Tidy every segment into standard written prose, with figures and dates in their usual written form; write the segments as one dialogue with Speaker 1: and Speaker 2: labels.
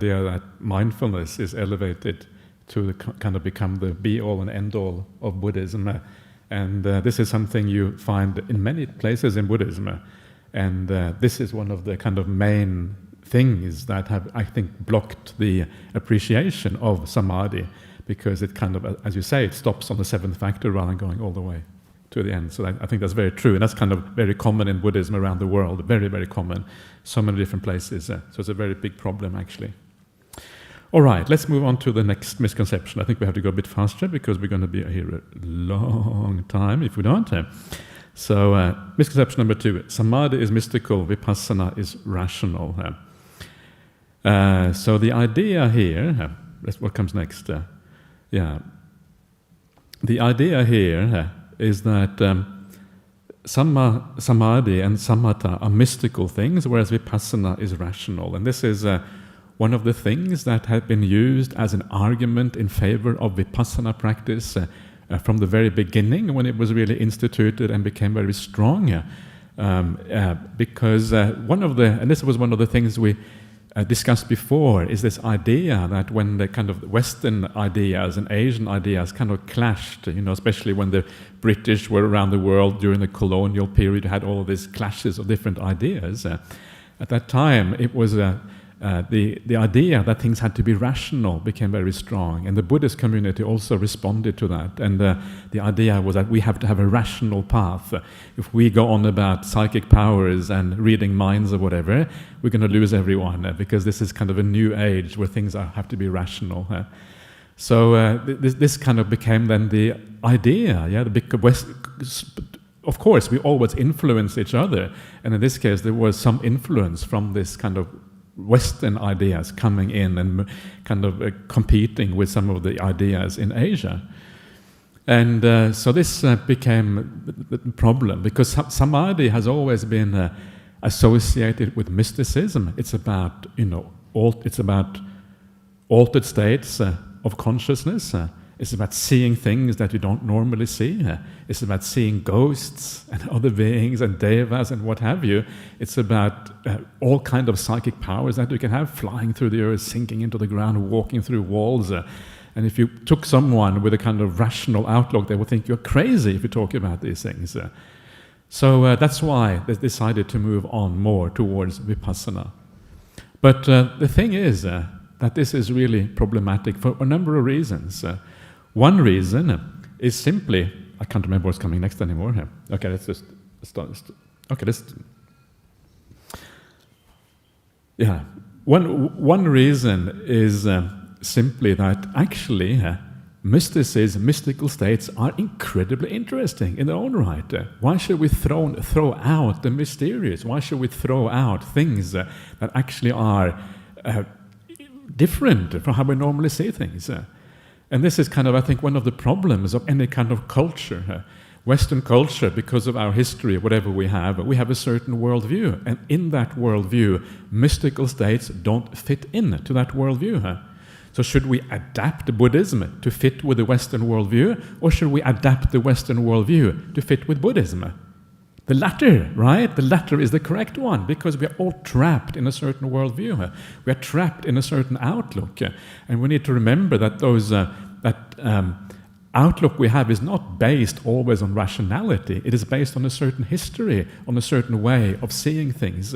Speaker 1: idea that mindfulness is elevated to kind of become the be-all and end-all of Buddhism. And this is something you find in many places in Buddhism. And this is one of the kind of main things that have, I think, blocked the appreciation of samadhi, because it kind of, as you say, it stops on the seventh factor rather than going all the way to the end. So I think that's very true, and that's kind of very common in Buddhism around the world, very, very common, so many different places. So it's a very big problem, actually. All right, let's move on to the next misconception. I think we have to go a bit faster because we're going to be here a long time if we don't. So misconception number 2, samadhi is mystical, vipassana is rational. So the idea here, what comes next? The idea here is that samadhi and samatha are mystical things, whereas vipassana is rational. And this is one of the things that have been used as an argument in favor of vipassana practice from the very beginning, when it was really instituted and became very strong. Because and this was one of the things we discussed before, is this idea that when the kind of Western ideas and Asian ideas kind of clashed, especially when the British were around the world during the colonial period, you had all of these clashes of different ideas. At that time, it was the idea that things had to be rational became very strong, and the Buddhist community also responded to that. And the idea was that we have to have a rational path. If we go on about psychic powers and reading minds or whatever, we're going to lose everyone, because this is kind of a new age where things have to be rational. So this kind of became then the idea. Of course, we always influence each other, and in this case, there was some influence from this kind of Western ideas coming in and kind of competing with some of the ideas in Asia. And so this became the problem, because samadhi has always been associated with mysticism. It's about, it's about altered states of consciousness. It's about seeing things that you don't normally see. It's about seeing ghosts and other beings and devas and what have you. It's about all kind of psychic powers that you can have, flying through the earth, sinking into the ground, walking through walls. And if you took someone with a kind of rational outlook, they would think you're crazy if you talk about these things. So that's why they decided to move on more towards vipassana. But the thing is that this is really problematic for a number of reasons. One reason is simply, I can't remember what's coming next anymore. Okay, let's just start. Okay, One reason is simply that actually mystical states are incredibly interesting in their own right. Why should we throw out the mysterious? Why should we throw out things that actually are different from how we normally see things? And this is kind of, I think, one of the problems of any kind of culture. Western culture, because of our history, whatever we have a certain worldview. And in that worldview, mystical states don't fit into that worldview. So should we adapt Buddhism to fit with the Western worldview, or should we adapt the Western worldview to fit with Buddhism? The latter, right? The latter is the correct one, because we are all trapped in a certain worldview. We are trapped in a certain outlook. And we need to remember that outlook we have is not based always on rationality. It is based on a certain history, on a certain way of seeing things.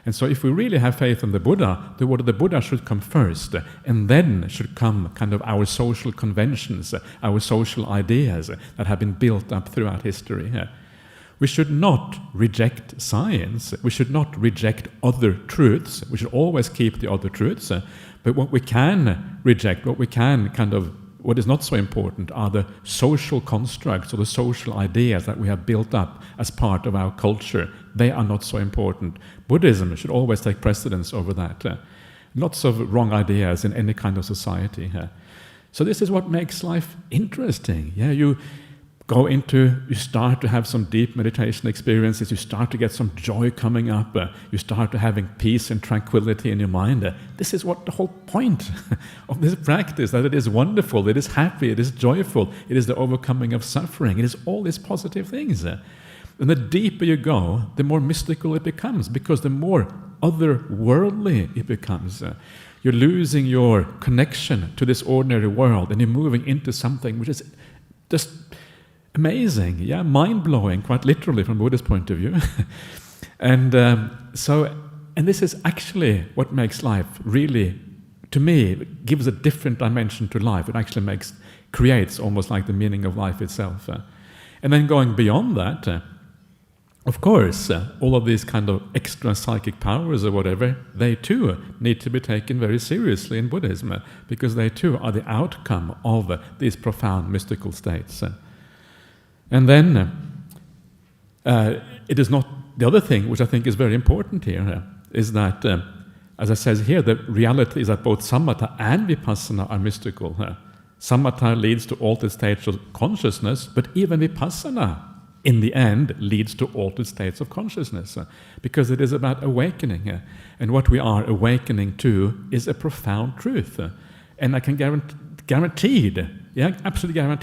Speaker 1: And so if we really have faith in the Buddha, the word of the Buddha should come first, and then should come kind of our social conventions, our social ideas that have been built up throughout history. We should not reject science. We should not reject other truths. We should always keep the other truths. But what we can reject, what is not so important, are the social constructs or the social ideas that we have built up as part of our culture. They are not so important. Buddhism should always take precedence over that. Lots of wrong ideas in any kind of society. So this is what makes life interesting. You start to have some deep meditation experiences, you start to get some joy coming up, you start to having peace and tranquility in your mind. This is what the whole point of this practice, that it is wonderful, it is happy, it is joyful, it is the overcoming of suffering, it is all these positive things. And the deeper you go, the more mystical it becomes, because the more otherworldly it becomes. You're losing your connection to this ordinary world, and you're moving into something which is just amazing, mind-blowing, quite literally from a Buddhist point of view. And this is actually what makes life really, to me, it gives a different dimension to life. It actually creates almost like the meaning of life itself. And then going beyond that, of course, all of these kind of extra psychic powers or whatever, they too need to be taken very seriously in Buddhism, because they too are the outcome of these profound mystical states. And then it is not the other thing, which I think is very important here, is that, as I says here, the reality is that both samatha and vipassana are mystical. Samatha leads to altered states of consciousness, but even vipassana, in the end, leads to altered states of consciousness, because it is about awakening. And what we are awakening to is a profound truth. And I can absolutely guarantee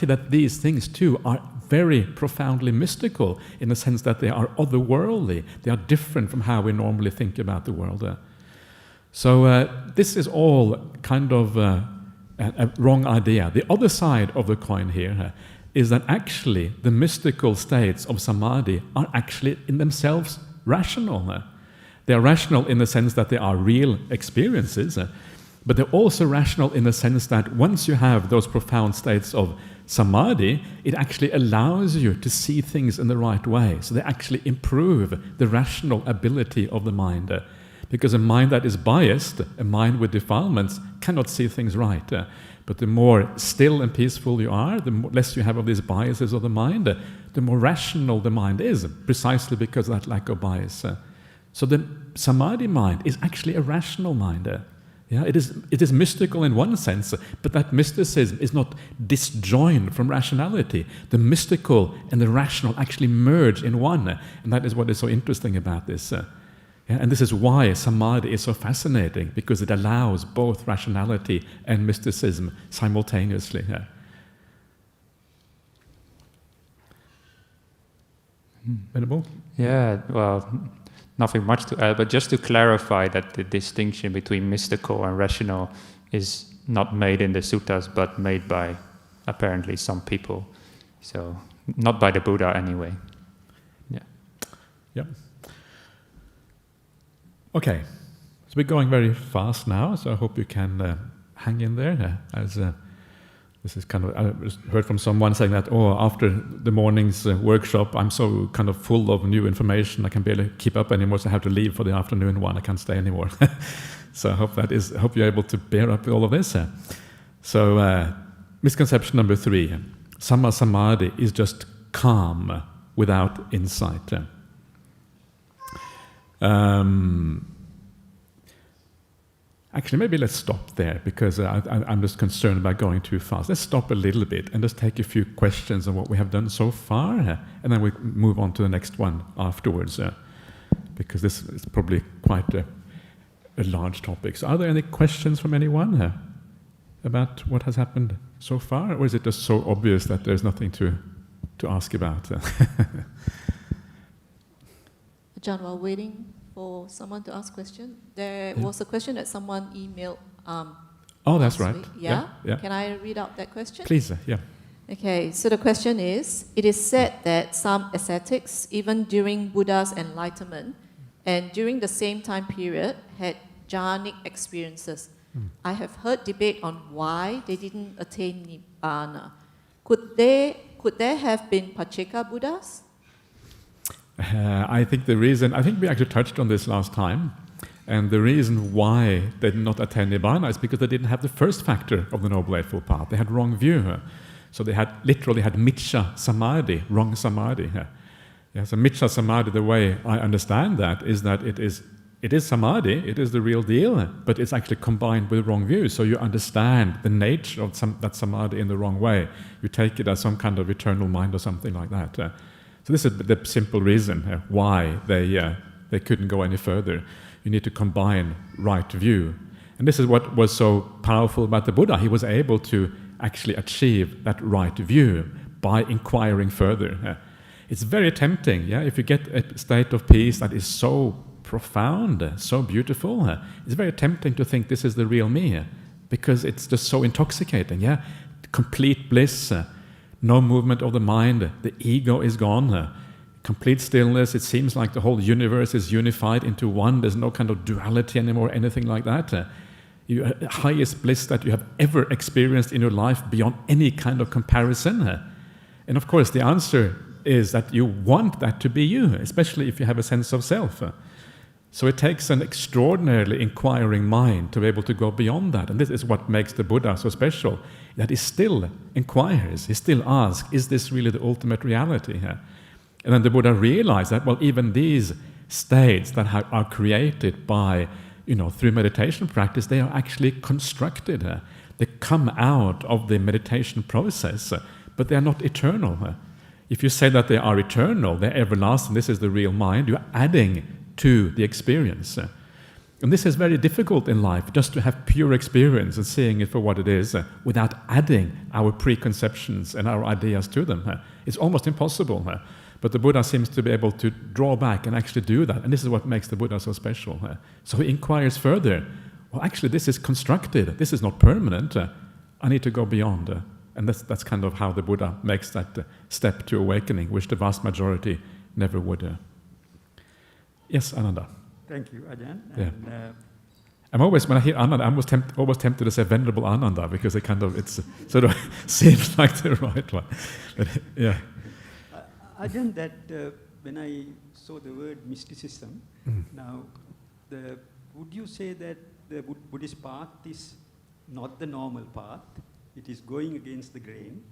Speaker 1: that these things too are very profoundly mystical, in the sense that they are otherworldly. They are different from how we normally think about the world. So this is all kind of a wrong idea. The other side of the coin here is that actually the mystical states of samadhi are actually in themselves rational. They are rational in the sense that they are real experiences, but they're also rational in the sense that once you have those profound states of samadhi, it actually allows you to see things in the right way. So they actually improve the rational ability of the mind. Because a mind that is biased, a mind with defilements, cannot see things right. But the more still and peaceful you are, the less you have of these biases of the mind, the more rational the mind is, precisely because of that lack of bias. So the samadhi mind is actually a rational mind. It is mystical in one sense, but that mysticism is not disjoined from rationality. The mystical and the rational actually merge in one, and that is what is so interesting about this. And this is why samadhi is so fascinating, because it allows both rationality and mysticism simultaneously. Venerable?
Speaker 2: Yeah, well, nothing much to add, but just to clarify that the distinction between mystical and rational is not made in the suttas, but made by apparently some people. So, not by the Buddha anyway.
Speaker 1: Yeah. Okay, so we're going very fast now, so I hope you can hang in there. As this is kind of, I just heard from someone saying that, after the morning's workshop, I'm so kind of full of new information, I can barely keep up anymore, so I have to leave for the afternoon one. I can't stay anymore. So I hope you're able to bear up with all of this. So misconception number 3: Sammāsamādhi is just calm without insight. Actually, maybe let's stop there, because I'm just concerned about going too fast. Let's stop a little bit and just take a few questions on what we have done so far, and then we move on to the next one afterwards, because this is probably quite a large topic. So are there any questions from anyone about what has happened so far, or is it just so obvious that there's nothing to ask about?
Speaker 3: John, while waiting for someone to ask question, there was a question that someone emailed.
Speaker 1: That's right.
Speaker 3: Yeah? Can I read out that question?
Speaker 1: Please, yeah.
Speaker 3: Okay, so the question is, it is said that some ascetics, even during Buddha's enlightenment and during the same time period, had jhānic experiences. I have heard debate on why they didn't attain Nibbana. Could there have been Pacceka Buddhas?
Speaker 1: I think we actually touched on this last time, and the reason why they did not attain Nibbana is because they didn't have the first factor of the Noble Eightfold Path. They had wrong view. So they literally had miccha samadhi, wrong samadhi. So miccha samadhi, the way I understand that, is that it is samadhi, it is the real deal, but it's actually combined with wrong views. So you understand the nature of that samadhi in the wrong way. You take it as some kind of eternal mind or something like that. So this is the simple reason why they couldn't go any further. You need to combine right view. And this is what was so powerful about the Buddha. He was able to actually achieve that right view by inquiring further. It's very tempting, yeah. If you get a state of peace that is so profound, so beautiful, it's very tempting to think this is the real me, because it's just so intoxicating, yeah. Complete bliss, no movement of the mind, the ego is gone, complete stillness. It seems like the whole universe is unified into one. There's no kind of duality anymore, anything like that. The highest bliss that you have ever experienced in your life beyond any kind of comparison. And of course, the answer is that you want that to be you, especially if you have a sense of self. So it takes an extraordinarily inquiring mind to be able to go beyond that. And this is what makes the Buddha so special, that he still inquires, he still asks, is this really the ultimate reality here? And then the Buddha realized that, well, even these states that are created by, through meditation practice, they are actually constructed. They come out of the meditation process, but they are not eternal. If you say that they are eternal, they're everlasting, this is the real mind, you're adding to the experience. And this is very difficult in life, just to have pure experience and seeing it for what it is, without adding our preconceptions and our ideas to them. It's almost impossible. But the Buddha seems to be able to draw back and actually do that. And this is what makes the Buddha so special. So he inquires further. Well, actually, this is constructed. This is not permanent. I need to go beyond. And that's kind of how the Buddha makes that step to awakening, which the vast majority never would. Yes, Ananda.
Speaker 4: Thank you, Ajahn.
Speaker 1: Yeah. I'm always, when I hear Ananda, I'm always tempted to say Venerable Ananda, because it sort of seems like the right one. But, yeah.
Speaker 4: Ajahn, that when I saw the word mysticism, now, would you say that the Buddhist path is not the normal path? It is going against the grain,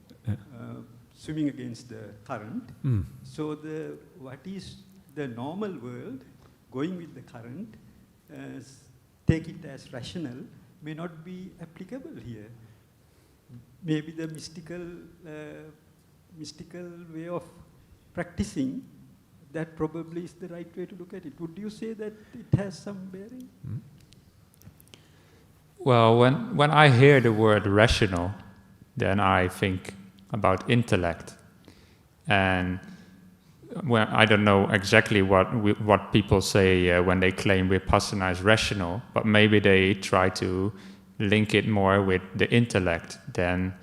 Speaker 4: swimming against the current. So what is the normal world, going with the current, take it as rational, may not be applicable here. Maybe the mystical way of practicing, that probably is the right way to look at it. Would you say that it has some bearing?
Speaker 2: Well, when I hear the word rational, then I think about intellect. And well, I don't know exactly what people say when they claim Vipassana is rational, but maybe they try to link it more with the intellect than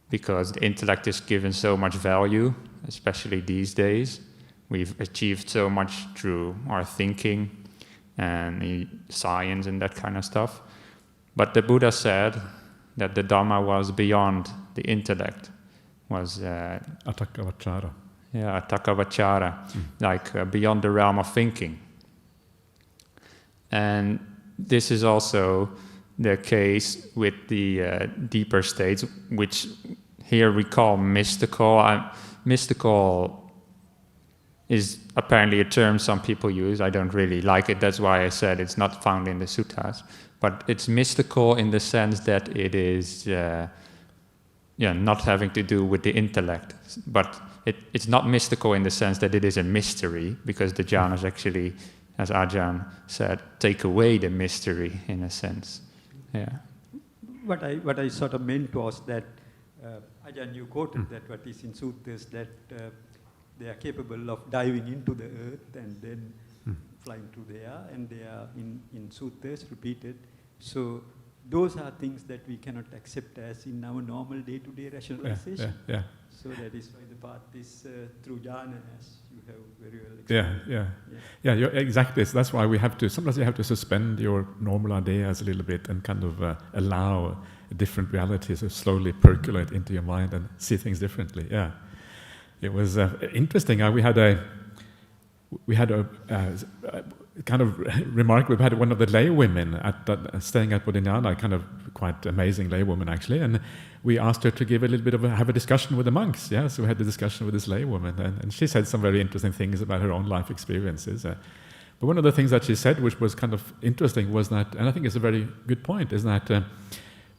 Speaker 2: because the intellect is given so much value, especially these days. We've achieved so much through our thinking and science and that kind of stuff. But the Buddha said that the Dhamma was beyond the intellect. Was
Speaker 1: Atakavachara.
Speaker 2: Yeah, atakavachara, like beyond the realm of thinking. And this is also the case with the deeper states, which here we call mystical. Mystical is apparently a term some people use. I don't really like it. That's why I said it's not found in the suttas. But it's mystical in the sense that it is not having to do with the intellect. But it's not mystical in the sense that it is a mystery, because the jhānas actually, as Ajahn said, take away the mystery in a sense. Yeah.
Speaker 4: What I sort of meant was that, Ajahn, you quoted that what is in suttas, that they are capable of diving into the earth and then flying through the air, and they are in suttas repeated. So those are things that we cannot accept as in our normal day-to-day rationalization.
Speaker 1: Yeah.
Speaker 4: So that is why the path is through jhāna, as you have very well explained.
Speaker 1: Yeah, exactly. So that's why sometimes you have to suspend your normal ideas a little bit and kind of allow different realities to slowly percolate into your mind and see things differently. Yeah. It was interesting. We had a kind of remarkable. We had one of the lay women staying at Bodhinyana, kind of quite amazing lay woman actually, and we asked her to give a little bit of have a discussion with the monks. Yeah, so we had the discussion with this lay woman, and she said some very interesting things about her own life experiences. But one of the things that she said, which was kind of interesting, was that, and I think it's a very good point, is that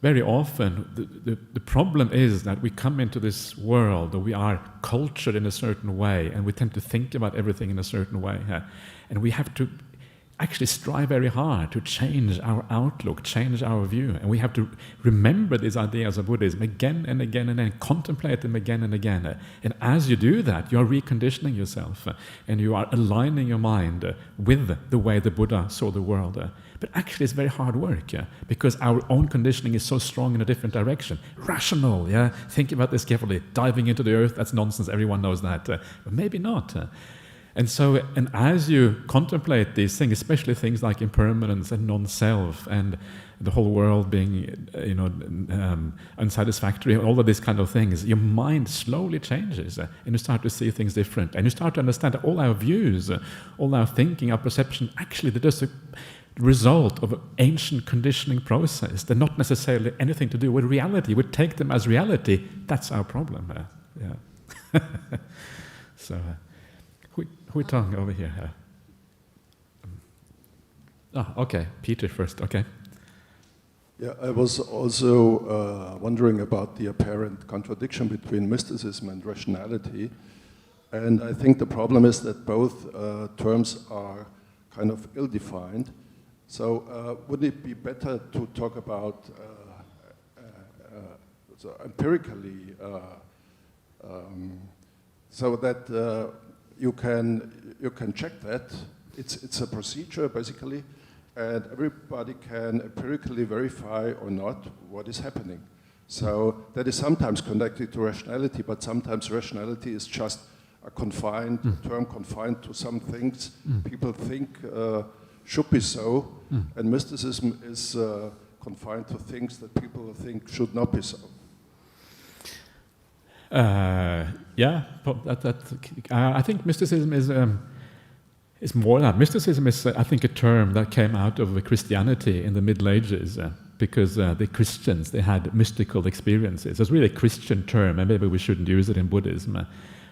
Speaker 1: very often the problem is that we come into this world, or we are cultured in a certain way, and we tend to think about everything in a certain way, and we have to actually strive very hard to change our outlook, change our view. And we have to remember these ideas of Buddhism again and again and then, contemplate them again and again. And as you do that, you are reconditioning yourself and you are aligning your mind with the way the Buddha saw the world. But actually it's very hard work, because our own conditioning is so strong in a different direction. Rational, think about this carefully. Diving into the earth, that's nonsense, everyone knows that. But maybe not. And as you contemplate these things, especially things like impermanence and non-self and the whole world being, unsatisfactory, all of these kind of things, your mind slowly changes, and you start to see things different, and you start to understand that all our views, all our thinking, our perception, actually they're just a result of an ancient conditioning process. They're not necessarily anything to do with reality. We take them as reality. That's our problem. So. Who tongue over here? Okay, Peter first, okay.
Speaker 5: Yeah, I was also wondering about the apparent contradiction between mysticism and rationality. And I think the problem is that both terms are kind of ill-defined. So would it be better to talk about empirically, so that you can check that. It's a procedure basically, and everybody can empirically verify or not what is happening. So that is sometimes connected to rationality, but sometimes rationality is just a confined term, confined to some things people think should be so, and mysticism is confined to things that people think should not be so. I think mysticism is more than that. Mysticism is, I think, a term that came out of Christianity in the Middle Ages, because the Christians, they had mystical experiences. It's really a Christian term, and maybe we shouldn't use it in Buddhism.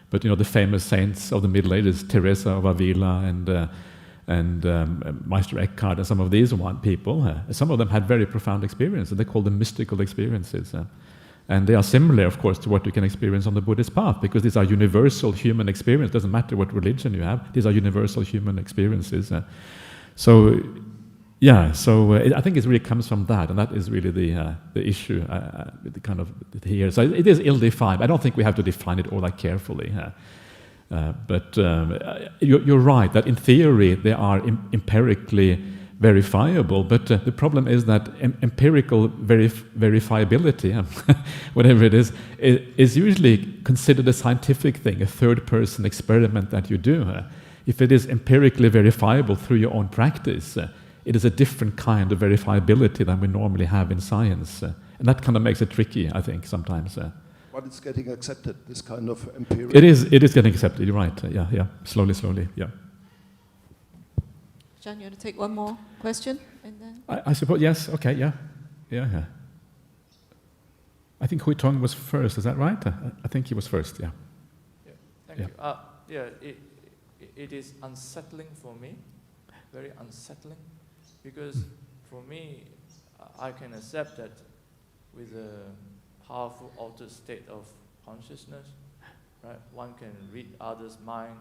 Speaker 5: But the famous saints of the Middle Ages, Teresa of Avila and Meister Eckhart, and some of these people, some of them had very profound experiences. They called them mystical experiences. And they are similar, of course, to what you can experience on the Buddhist path, because these are universal human experiences. It doesn't matter what religion you have. These are universal human experiences. I think it really comes from that, and that is really the issue, the kind of here. So it is ill-defined. I don't think we have to define it all that carefully. But you're right that in theory they are empirically verifiable, but the problem is that empirical verifiability, whatever it is usually considered a scientific thing, a third-person experiment that you do. If it is empirically verifiable through your own practice, it is a different kind of verifiability than we normally have in science. And that kind of makes it tricky, I think, sometimes. But it's getting accepted, this kind of empirical...
Speaker 1: It is getting accepted, you're right. Slowly, yeah.
Speaker 3: John, you want to take one more question? And then
Speaker 1: I suppose, yes, okay, yeah. I think Hui Tong was first, is that right? I think he was first, yeah.
Speaker 6: Thank you. It is unsettling for me, very unsettling, because for me, I can accept that with a powerful altered state of consciousness, right? One can read others' mind,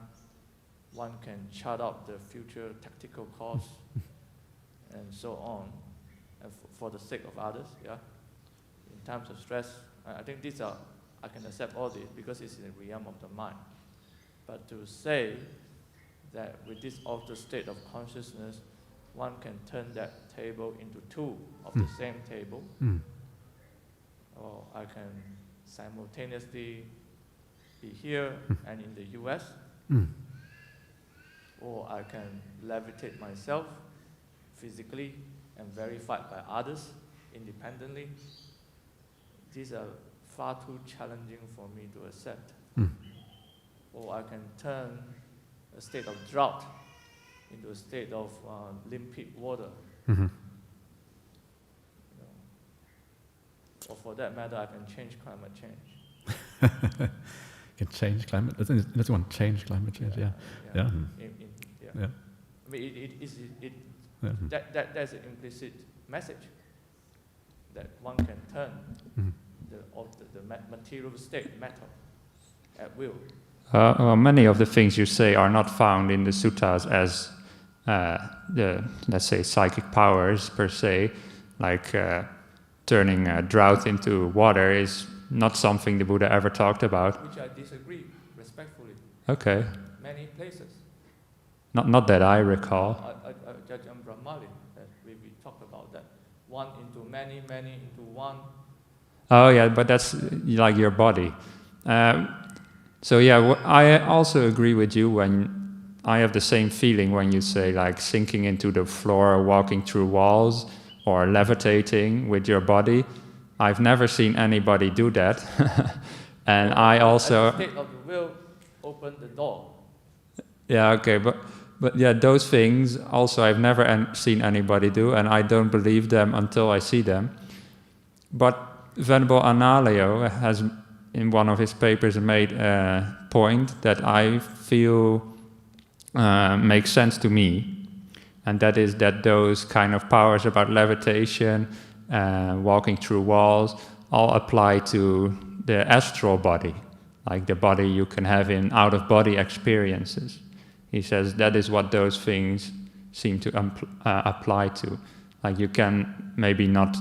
Speaker 6: one can chart out the future tactical course, and so on, and for the sake of others, in times of stress. I think I can accept all this because it's in the realm of the mind. But to say that with this altered state of consciousness, one can turn that table into two of the same table, or I can simultaneously be here and in the US, or I can levitate myself physically and verified by others independently. These are far too challenging for me to accept. Or I can turn a state of drought into a state of limpid water. Or for that matter, I can change climate change.
Speaker 1: Can change climate. Let's want to change climate change. Yeah.
Speaker 6: I mean, that's an implicit message that one can turn the material state, matter, at will.
Speaker 2: Many of the things you say are not found in the suttas as the, let's say, psychic powers per se, like turning drought into water, is not something the Buddha ever talked about.
Speaker 6: Which I disagree, respectfully.
Speaker 2: Okay.
Speaker 6: Many places.
Speaker 2: Not that I recall.
Speaker 6: Ajhn Brahmali, we talked about that. One into many, many into one.
Speaker 2: Oh yeah, but that's like your body. So yeah, I also agree with you when I have the same feeling when you say like sinking into the floor, or walking through walls, or levitating with your body. I've never seen anybody do that. And I also...
Speaker 6: The state of the will opened the door.
Speaker 2: Yeah, okay, but yeah, those things also I've never seen anybody do, and I don't believe them until I see them. But Venerable Analayo has, in one of his papers, made a point that I feel makes sense to me, and that is that those kind of powers about levitation, walking through walls, all apply to the astral body, like the body you can have in out-of-body experiences. He says that is what those things seem to apply to. Like you can maybe not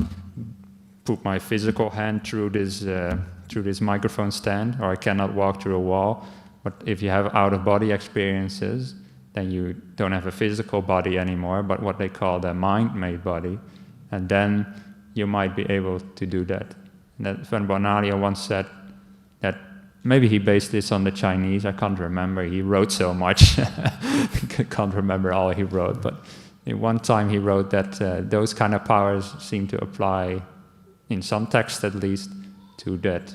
Speaker 2: put my physical hand through this microphone stand, or I cannot walk through a wall. But if you have out-of-body experiences, then you don't have a physical body anymore, but what they call the mind-made body, and then you might be able to do that. And that Venerable Analayo once said that maybe he based this on the Chinese, I can't remember, he wrote so much, can't remember all he wrote, but in one time he wrote that those kind of powers seem to apply, in some texts at least, to that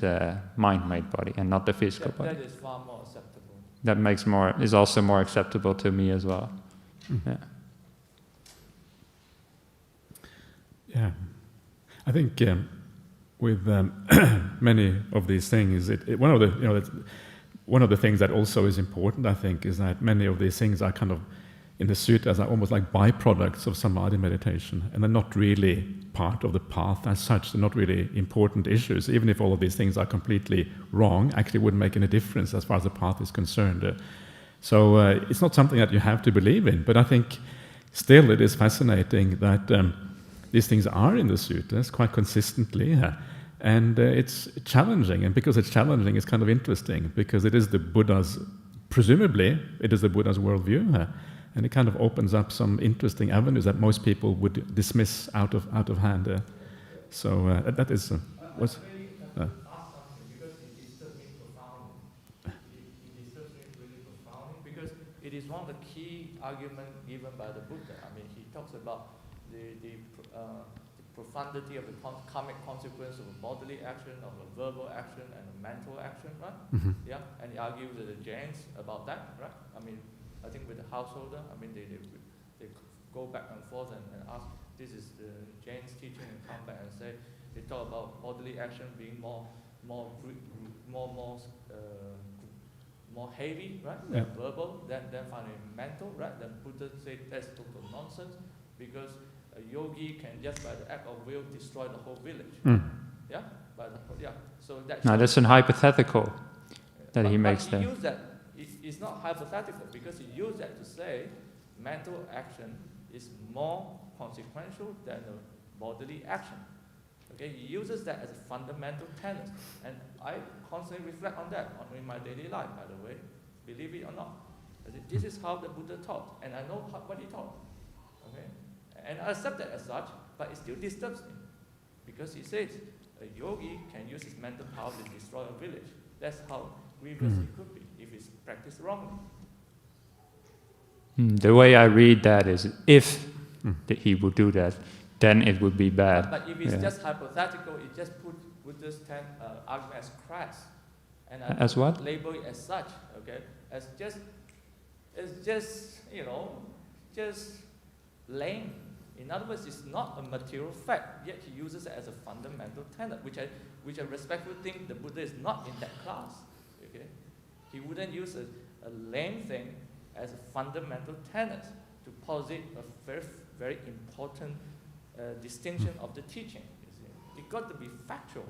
Speaker 2: mind-made body and not the physical body.
Speaker 6: That is far more acceptable.
Speaker 2: That is also more acceptable to me as well. Yeah.
Speaker 1: Yeah, I think with many of these things, one of the things that also is important, I think, is that many of these things are kind of in the suttas are almost like byproducts of samadhi meditation, and they're not really part of the path as such. They're not really important issues. Even if all of these things are completely wrong, actually wouldn't make any difference as far as the path is concerned. So it's not something that you have to believe in, but I think still it is fascinating that these things are in the suttas quite consistently, and it's challenging, and because it's challenging, it's kind of interesting, because it is the Buddha's, presumably, it is the Buddha's worldview, and it kind of opens up some interesting avenues that most people would dismiss out of hand. So that is what's.
Speaker 6: Because it is one of the key arguments given by the Buddha. I mean, he talks about the profundity of the karmic consequence of a bodily action, of a verbal action, and a mental action, right?
Speaker 1: Mm-hmm.
Speaker 6: Yeah, and he argues with the Jains about that, right? I mean, I think with the householder, I mean, they go back and forth and ask, this is the Jain's teaching, and come back and say, they talk about bodily action being more heavy, right? Than verbal, then finally mental, right? Then Buddha said that's total nonsense, because a yogi can just by the act of will destroy the whole village. Yeah, So
Speaker 2: that's an hypothetical that he makes there.
Speaker 6: Use that. It's not hypothetical, because he used that to say mental action is more consequential than a bodily action. Okay, he uses that as a fundamental tenet, and I constantly reflect on that in my daily life. By the way, believe it or not, this is how the Buddha taught, and I know what he taught. Okay. And I accept that as such, but it still disturbs me, because he says a yogi can use his mental power to destroy a village. That's how grievous it could be if it's practiced wrongly.
Speaker 2: The way I read that is, if he would do that, then it would be bad.
Speaker 6: But if it's just hypothetical, it just puts Buddha's argument as crass, and I
Speaker 2: as what?
Speaker 6: Label it as such. Okay, as just just lame. In other words, it's not a material fact, yet he uses it as a fundamental tenet, which I respectfully think the Buddha is not in that class. Okay, he wouldn't use a lame thing as a fundamental tenet to posit a very, very important distinction of the teaching. You see, it got to be factual.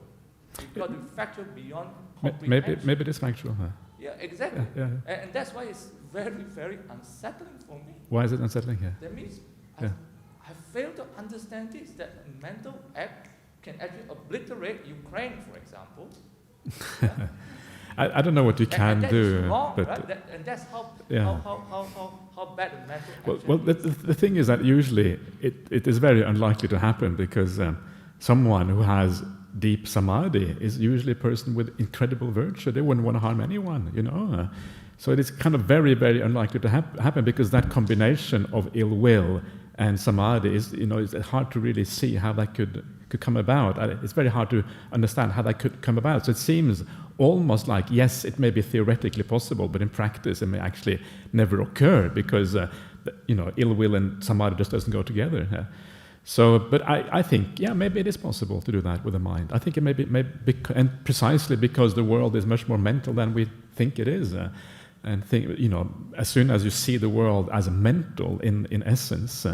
Speaker 6: It got to be factual beyond comprehension.
Speaker 1: Maybe it is factual.
Speaker 6: Yeah, exactly.
Speaker 5: Yeah.
Speaker 6: And that's why it's very, very unsettling for me.
Speaker 5: Why is it unsettling here?
Speaker 6: That means
Speaker 5: Yeah.
Speaker 6: I fail to understand this, that a mental act can actually obliterate Ukraine, for example.
Speaker 5: I don't know what you can
Speaker 6: and that
Speaker 5: do,
Speaker 6: is wrong,
Speaker 5: but
Speaker 6: right? And that's how,
Speaker 5: yeah.
Speaker 6: how bad a mental act
Speaker 5: well, the thing is that usually it is very unlikely to happen because someone who has deep samadhi is usually a person with incredible virtue. They wouldn't want to harm anyone, you know. So it is kind of very, very unlikely to happen because that combination of ill will and samadhi is, you know, it's hard to really see how that could come about. It's very hard to understand how that could come about. So it seems almost like, yes, it may be theoretically possible, but in practice it may actually never occur because, you know, ill will and samadhi just doesn't go together. So, but I think, yeah, maybe it is possible to do that with the mind. I think it may be and precisely because the world is much more mental than we think it is. And think, you know, as soon as you see the world as mental in essence,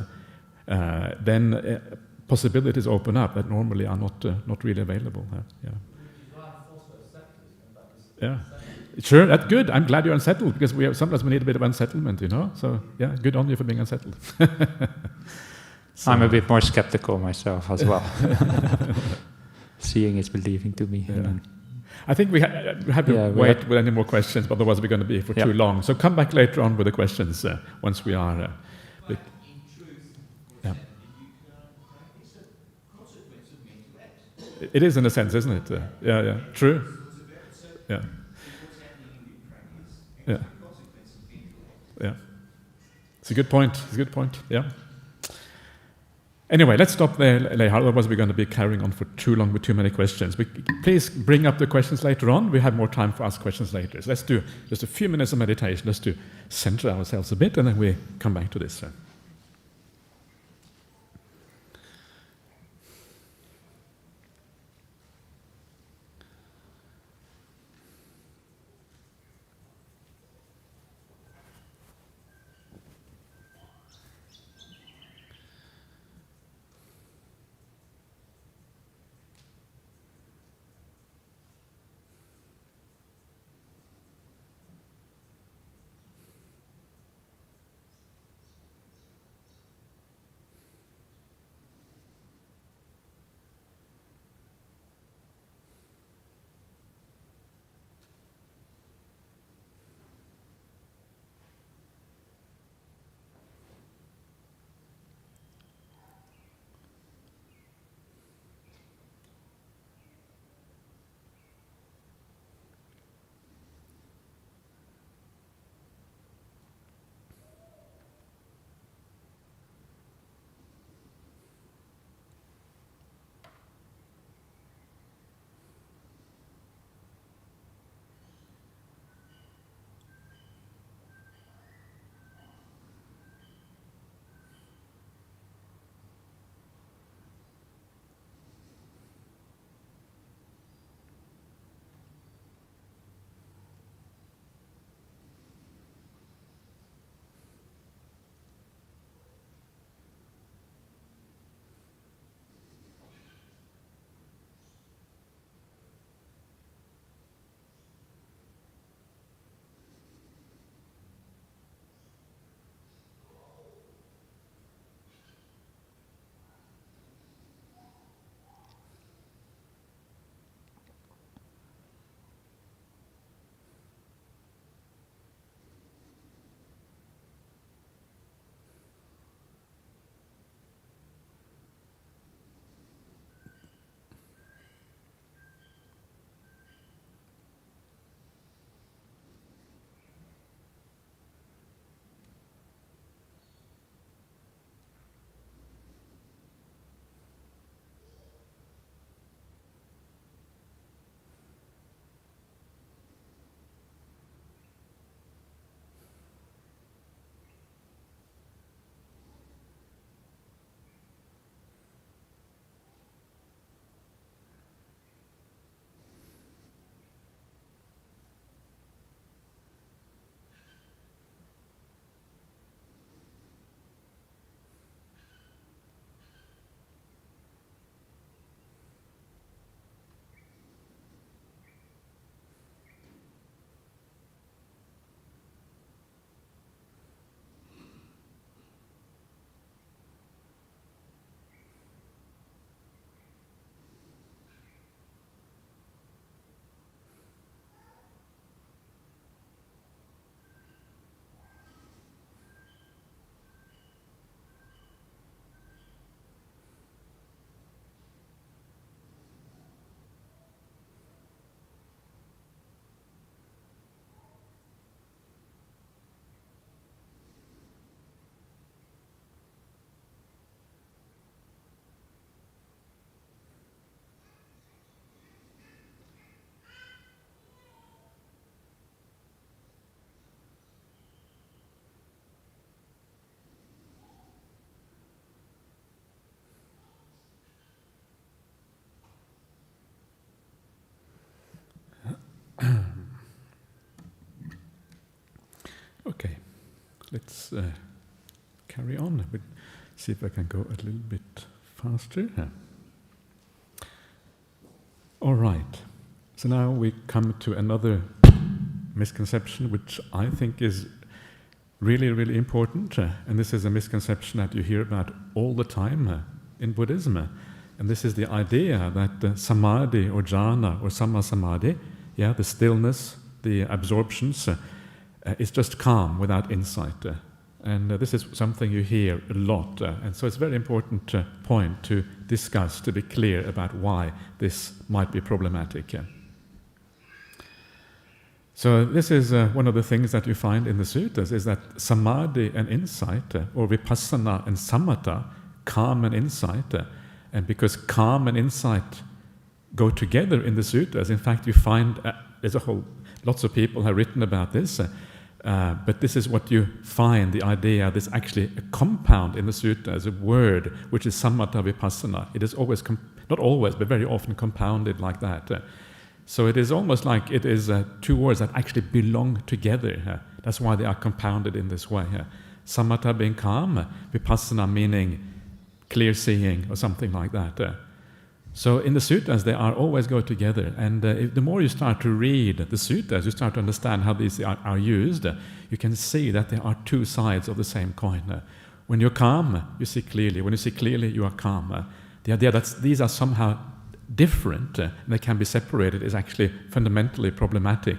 Speaker 5: then possibilities open up that normally are not really available. Yeah, sure, that's good. I'm glad you're unsettled because sometimes we need a bit of unsettlement, you know. So yeah, good on you for being unsettled. So,
Speaker 2: I'm a bit more skeptical myself as well. Seeing is believing to me.
Speaker 5: Yeah. I think we have to wait with any more questions, but otherwise we're going to be for too long. So come back later on with the questions once we are.
Speaker 7: In truth,
Speaker 5: yeah.
Speaker 7: It's a consequence of mental acts.
Speaker 5: It is in a sense, isn't it? Yeah, true. Yeah. Yeah. Yeah. It's a good point. Yeah. Anyway, let's stop there, Leha, otherwise we're going to be carrying on for too long with too many questions. Please bring up the questions later on. We have more time for ask questions later. So let's do just a few minutes of meditation, just to center ourselves a bit, and then we come back to this.
Speaker 1: let's carry on. But see if I can go a little bit faster. All right. So now we come to another misconception, which I think is really, really important. And this is a misconception that you hear about all the time in Buddhism. And this is the idea that samadhi or jhāna or Sammāsamādhi, the stillness, the absorptions, is just calm without insight. And this is something you hear a lot. And so it's a very important point to discuss, to be clear about why this might be problematic. So this is one of the things that you find in the suttas, is that samadhi and insight, or vipassana and samatha, calm and insight, and because calm and insight go together in the suttas, in fact you find, lots of people have written about this, but this is what you find, the idea, there's actually a compound in the suttas, a word, which is samatha vipassana. It is always, not always, but very often compounded like that. So it is almost like it is two words that actually belong together. That's why they are compounded in this way. Samatha being calm, vipassana meaning clear seeing or something like that. So in the suttas, they always go together. And the more you start to read the suttas, you start to understand how these are used. You can see that there are two sides of the same coin. When you're calm, you see clearly. When you see clearly, you are calm. The idea that these are somehow different and they can be separated is actually fundamentally problematic.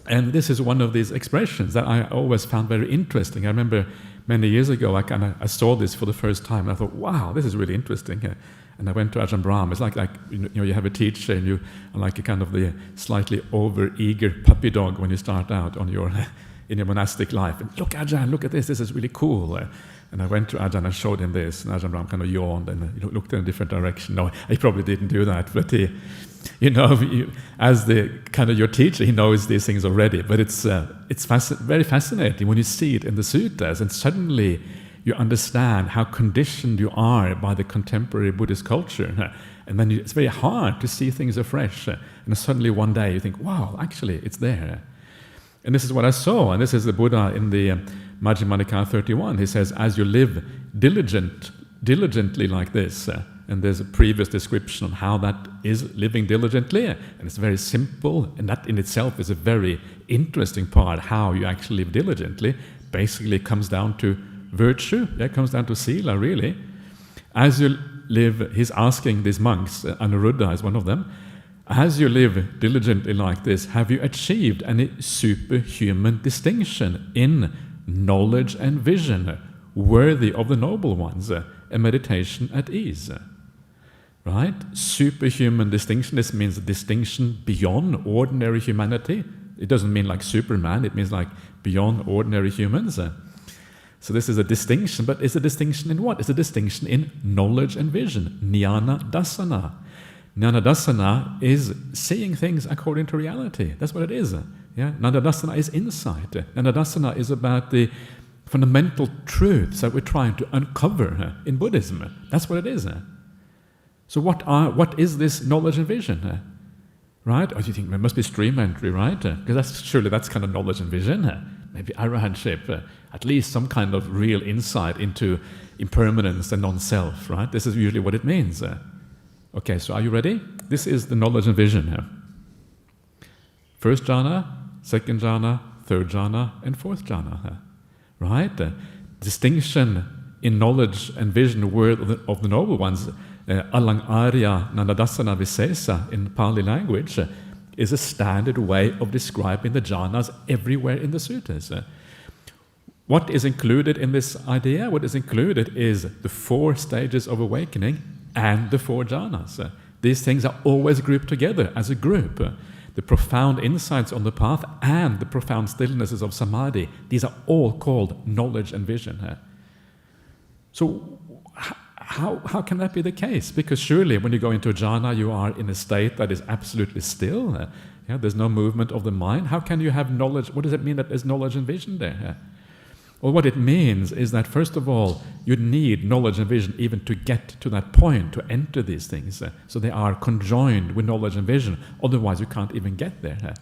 Speaker 1: And this is one of these expressions that I always found very interesting. I remember many years ago I saw this for the first time and I thought, wow, this is really interesting. And I went to Ajhn Brahmali. It's like you have a teacher and you are like a kind of the slightly over-eager puppy dog when you start out on your in your monastic life. And look, Ajahn, look at this is really cool. And I went to Ajahn and showed him this, and Ajahn Brahmali kind of yawned and he looked in a different direction. No, he probably didn't do that, but he, as the kind of your teacher, he knows these things already. But it's very fascinating when you see it in the suttas, and suddenly you understand how conditioned you are by the contemporary Buddhist culture. And then it's very hard to see things afresh. And suddenly one day you think, wow, actually it's there. And this is what I saw, and this is the Buddha in the Majjhima Nikāya 31. He says, as you live diligently like this, and there's a previous description on how that is living diligently, and it's very simple, and that in itself is a very interesting part, how you actually live diligently. Basically it comes down to virtue, it comes down to sila, really. As you live, he's asking these monks, Anuruddha is one of them, as you live diligently like this, have you achieved any superhuman distinction in knowledge and vision, worthy of the noble ones, a meditation at ease? Right? Superhuman distinction, this means a distinction beyond ordinary humanity. It doesn't mean like Superman, it means like beyond ordinary humans. So this is a distinction, but it's a distinction in what? It's a distinction in knowledge and vision, jnana dasana. Jnana dasana is seeing things according to reality. That's what it is. Jnana dasana is insight. Jnana dasana is about the fundamental truths that we're trying to uncover in Buddhism. That's what it is. So what is this knowledge and vision? Right? Or do you think there must be stream entry, right? Because surely that's kind of knowledge and vision. Maybe arahantship, at least some kind of real insight into impermanence and non-self, right? This is usually what it means. Okay, so are you ready? This is the knowledge and vision. First jhana, second jhana, third jhana, and fourth jhana. Right? Distinction in knowledge and vision, word of the noble ones, alang arya nanadasana visesa in Pali language, is a standard way of describing the jhanas everywhere in the suttas. What is included in this idea? What is included is the 4 stages of awakening and the 4 jhanas. These things are always grouped together as a group. The profound insights on the path and the profound stillnesses of samadhi, these are all called knowledge and vision. So how can that be the case? Because surely when you go into a jhana, you are in a state that is absolutely still. There's no movement of the mind. How can you have knowledge? What does it mean that there's knowledge and vision there? Well, what it means is that, first of all, you need knowledge and vision even to get to that point, to enter these things. So they are conjoined with knowledge and vision. Otherwise, you can't even get there.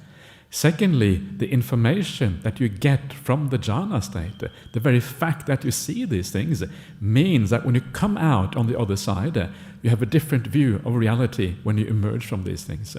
Speaker 5: Secondly, the information that you get from the jhana state, the very fact that you see these things, means that when you come out on the other side, you have a different view of reality when you emerge from these things.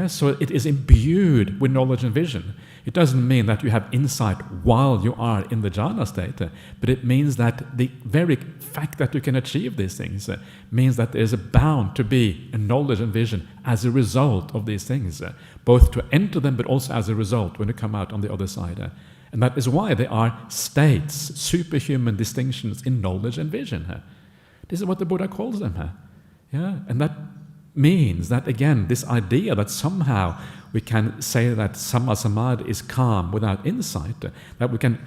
Speaker 5: So it is imbued with knowledge and vision. It doesn't mean that you have insight while you are in the jhana state, but it means that the very fact that you can achieve these things means that there is bound to be a knowledge and vision as a result of these things, both to enter them but also as a result when you come out on the other side. And that is why there are states, superhuman distinctions in knowledge and vision. This is what the Buddha calls them. And that means that, again, this idea that somehow we can say that Sammāsamādhi is calm without insight, that we can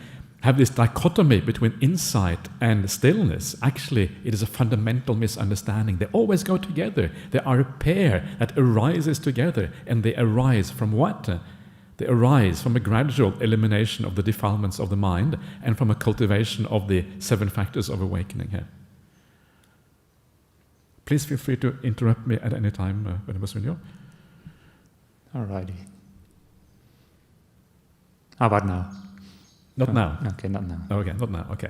Speaker 5: have this dichotomy between insight and stillness, actually it is a fundamental misunderstanding. They always go together. They are a pair that arises together, and they arise from what? They arise from a gradual elimination of the defilements of the mind and from a cultivation of the 7 factors of awakening here. Please feel free to interrupt me at any time, Venerable Sunyo.
Speaker 2: Alrighty. How about now?
Speaker 5: Not now.
Speaker 2: Okay, not now.
Speaker 5: Okay, not now. Okay.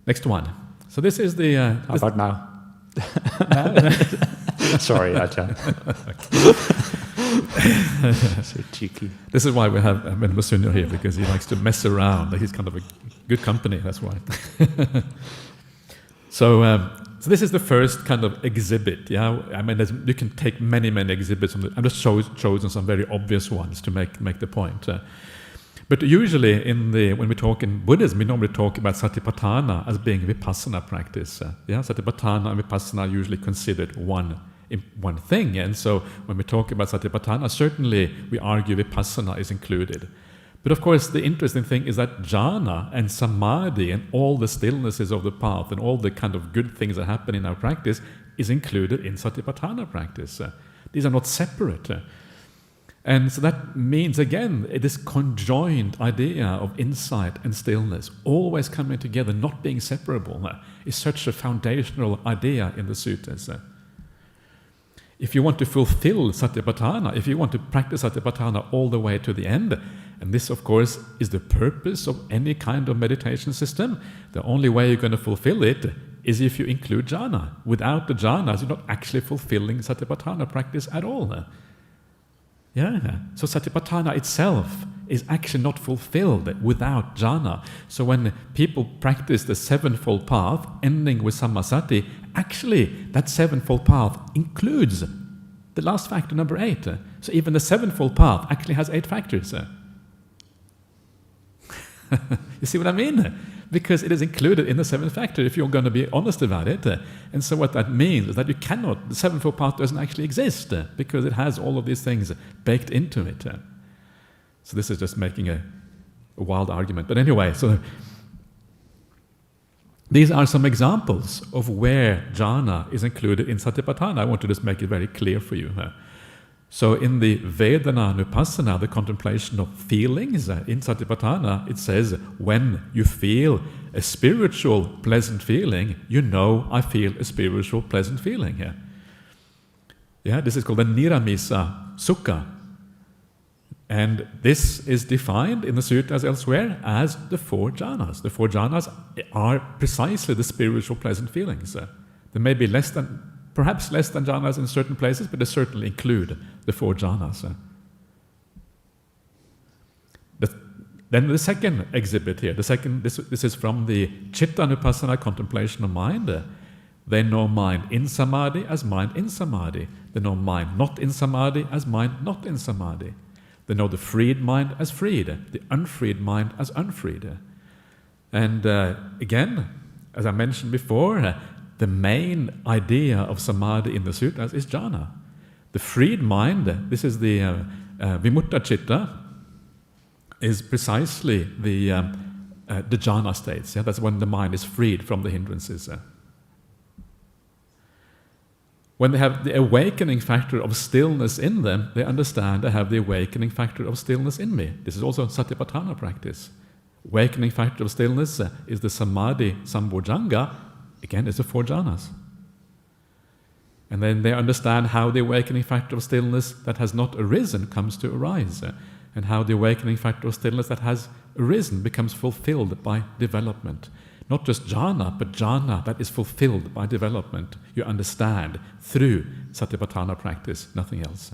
Speaker 5: Next one. So this is the...
Speaker 2: How about now? Sorry, Ajahn. So cheeky.
Speaker 5: This is why we have Venerable Sunyo here, because he likes to mess around. Like he's kind of a good company, that's why. So this is the first kind of exhibit. I mean, you can take many, many exhibits. I've just chosen some very obvious ones to make the point. But usually, when we talk in Buddhism, we normally talk about satipatthana as being vipassana practice. Satipatthana and vipassana are usually considered one thing. And so, when we talk about satipatthana, certainly we argue vipassana is included. But of course, the interesting thing is that jhāna and samadhi and all the stillnesses of the path and all the kind of good things that happen in our practice is included in satipatthana practice. These are not separate. And so that means, again, this conjoined idea of insight and stillness, always coming together, not being separable, is such a foundational idea in the suttas. If you want to fulfill satipatthana, if you want to practice satipatthana all the way to the end, and this, of course, is the purpose of any kind of meditation system, the only way you're going to fulfill it is if you include jhāna. Without the jhānas, you're not actually fulfilling satipatthana practice at all. So satipatthana itself is actually not fulfilled without jhāna. So when people practice the 7-fold path, ending with Sammāsamādhi, actually that 7-fold path includes the last factor, number 8. So even the 7-fold path actually has 8 factors. You see what I mean? Because it is included in the 7th factor, if you're going to be honest about it. And so what that means is that the 7-fold path doesn't actually exist, because it has all of these things baked into it. So this is just making a wild argument. But anyway, so these are some examples of where jhāna is included in satipatthana. I want to just make it very clear for you. So in the Vedana-nupassana, the contemplation of feelings, in Satipatthana, it says, when you feel a spiritual pleasant feeling, you know I feel a spiritual pleasant feeling here. This is called the Niramisa Sukha. And this is defined in the suttas elsewhere as the 4 jhanas. The 4 jhanas are precisely the spiritual pleasant feelings. There may be perhaps less than jhanas in certain places, but they certainly include the 4 jhanas. Then the second exhibit here, this is from the Chitta-nupassana, contemplation of mind. They know mind in samadhi as mind in samadhi. They know mind not in samadhi as mind not in samadhi. They know the freed mind as freed, the unfreed mind as unfreed. And again, as I mentioned before, the main idea of samadhi in the suttas is jhāna. The freed mind, this is the vimutta citta, is precisely the jhāna states. That's when the mind is freed from the hindrances. When they have the awakening factor of stillness in them, they understand I have the awakening factor of stillness in me. This is also satipatthana practice. Awakening factor of stillness is the samadhi sambojjhanga. Again, it's the 4 jhanas. And then they understand how the awakening factor of stillness that has not arisen comes to arise.
Speaker 1: and how the awakening factor of stillness that has arisen becomes fulfilled by development. Not just jhāna, but jhāna that is fulfilled by development. You understand through satipatthana practice, nothing else.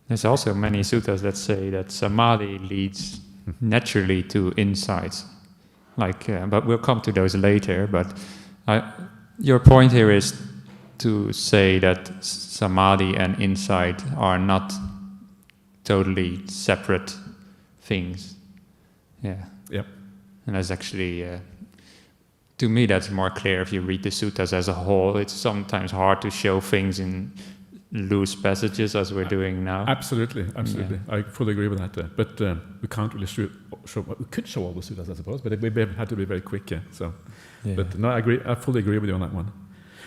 Speaker 2: There's also many suttas that say that samadhi leads naturally to insights. But we'll come to those later. But your point here is to say that samadhi and insight are not totally separate things. Yeah.
Speaker 1: Yep.
Speaker 2: And that's actually, to me, that's more clear if you read the suttas as a whole. It's sometimes hard to show things in loose passages as we're doing now.
Speaker 1: Absolutely.
Speaker 2: Yeah.
Speaker 1: I fully agree with that. But we can't really show. We could show all the suttas, I suppose, but we had to be very quick. Yeah. But no, I agree. I fully agree with you on that one.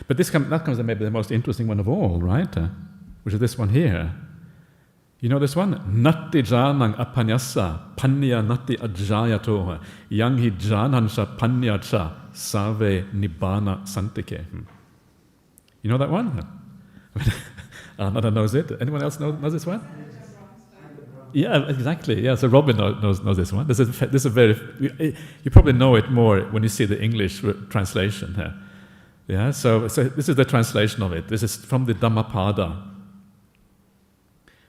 Speaker 1: But that comes to maybe the most interesting one of all, right? Which is this one here. You know this one? Natti jhānang apanyasa panya natti ajjayato yang hi jhānansha panyacha save nibbana santike. You know that one? Another knows it. Anyone else knows this one? Yeah, exactly. Yeah, so Robin knows this one. This is a very. You probably know it more when you see the English translation here. Yeah, so this is the translation of it. This is from the Dhammapada.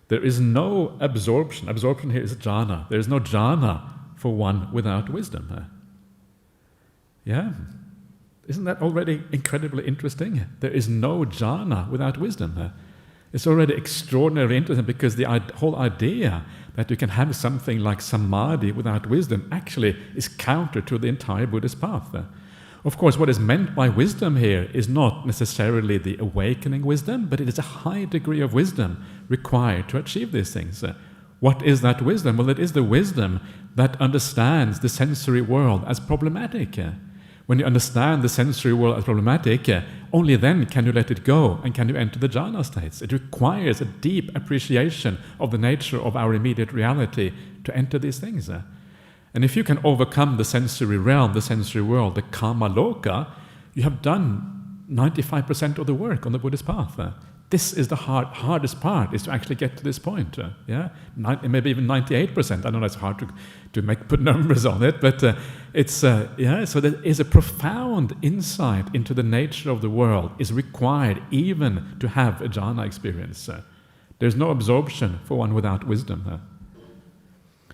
Speaker 1: There is no absorption. Absorption here is jhāna. There is no jhāna for one without wisdom. Yeah, isn't that already incredibly interesting? There is no jhāna without wisdom. It's already extraordinarily interesting because the whole idea that you can have something like samadhi without wisdom actually is counter to the entire Buddhist path. Of course, what is meant by wisdom here is not necessarily the awakening wisdom, but it is a high degree of wisdom required to achieve these things. What is that wisdom? Well, it is the wisdom that understands the sensory world as problematic. When you understand the sensory world as problematic, only then can you let it go and can you enter the jhāna states. It requires a deep appreciation of the nature of our immediate reality to enter these things. And if you can overcome the sensory realm, the sensory world, the kama loka, you have done 95% of the work on the Buddhist path. This is the hardest part, is to actually get to this point. Maybe even 98%. I know it's hard to put numbers on it, but so there is a profound insight into the nature of the world is required even to have a jhāna experience. There's no absorption for one without wisdom.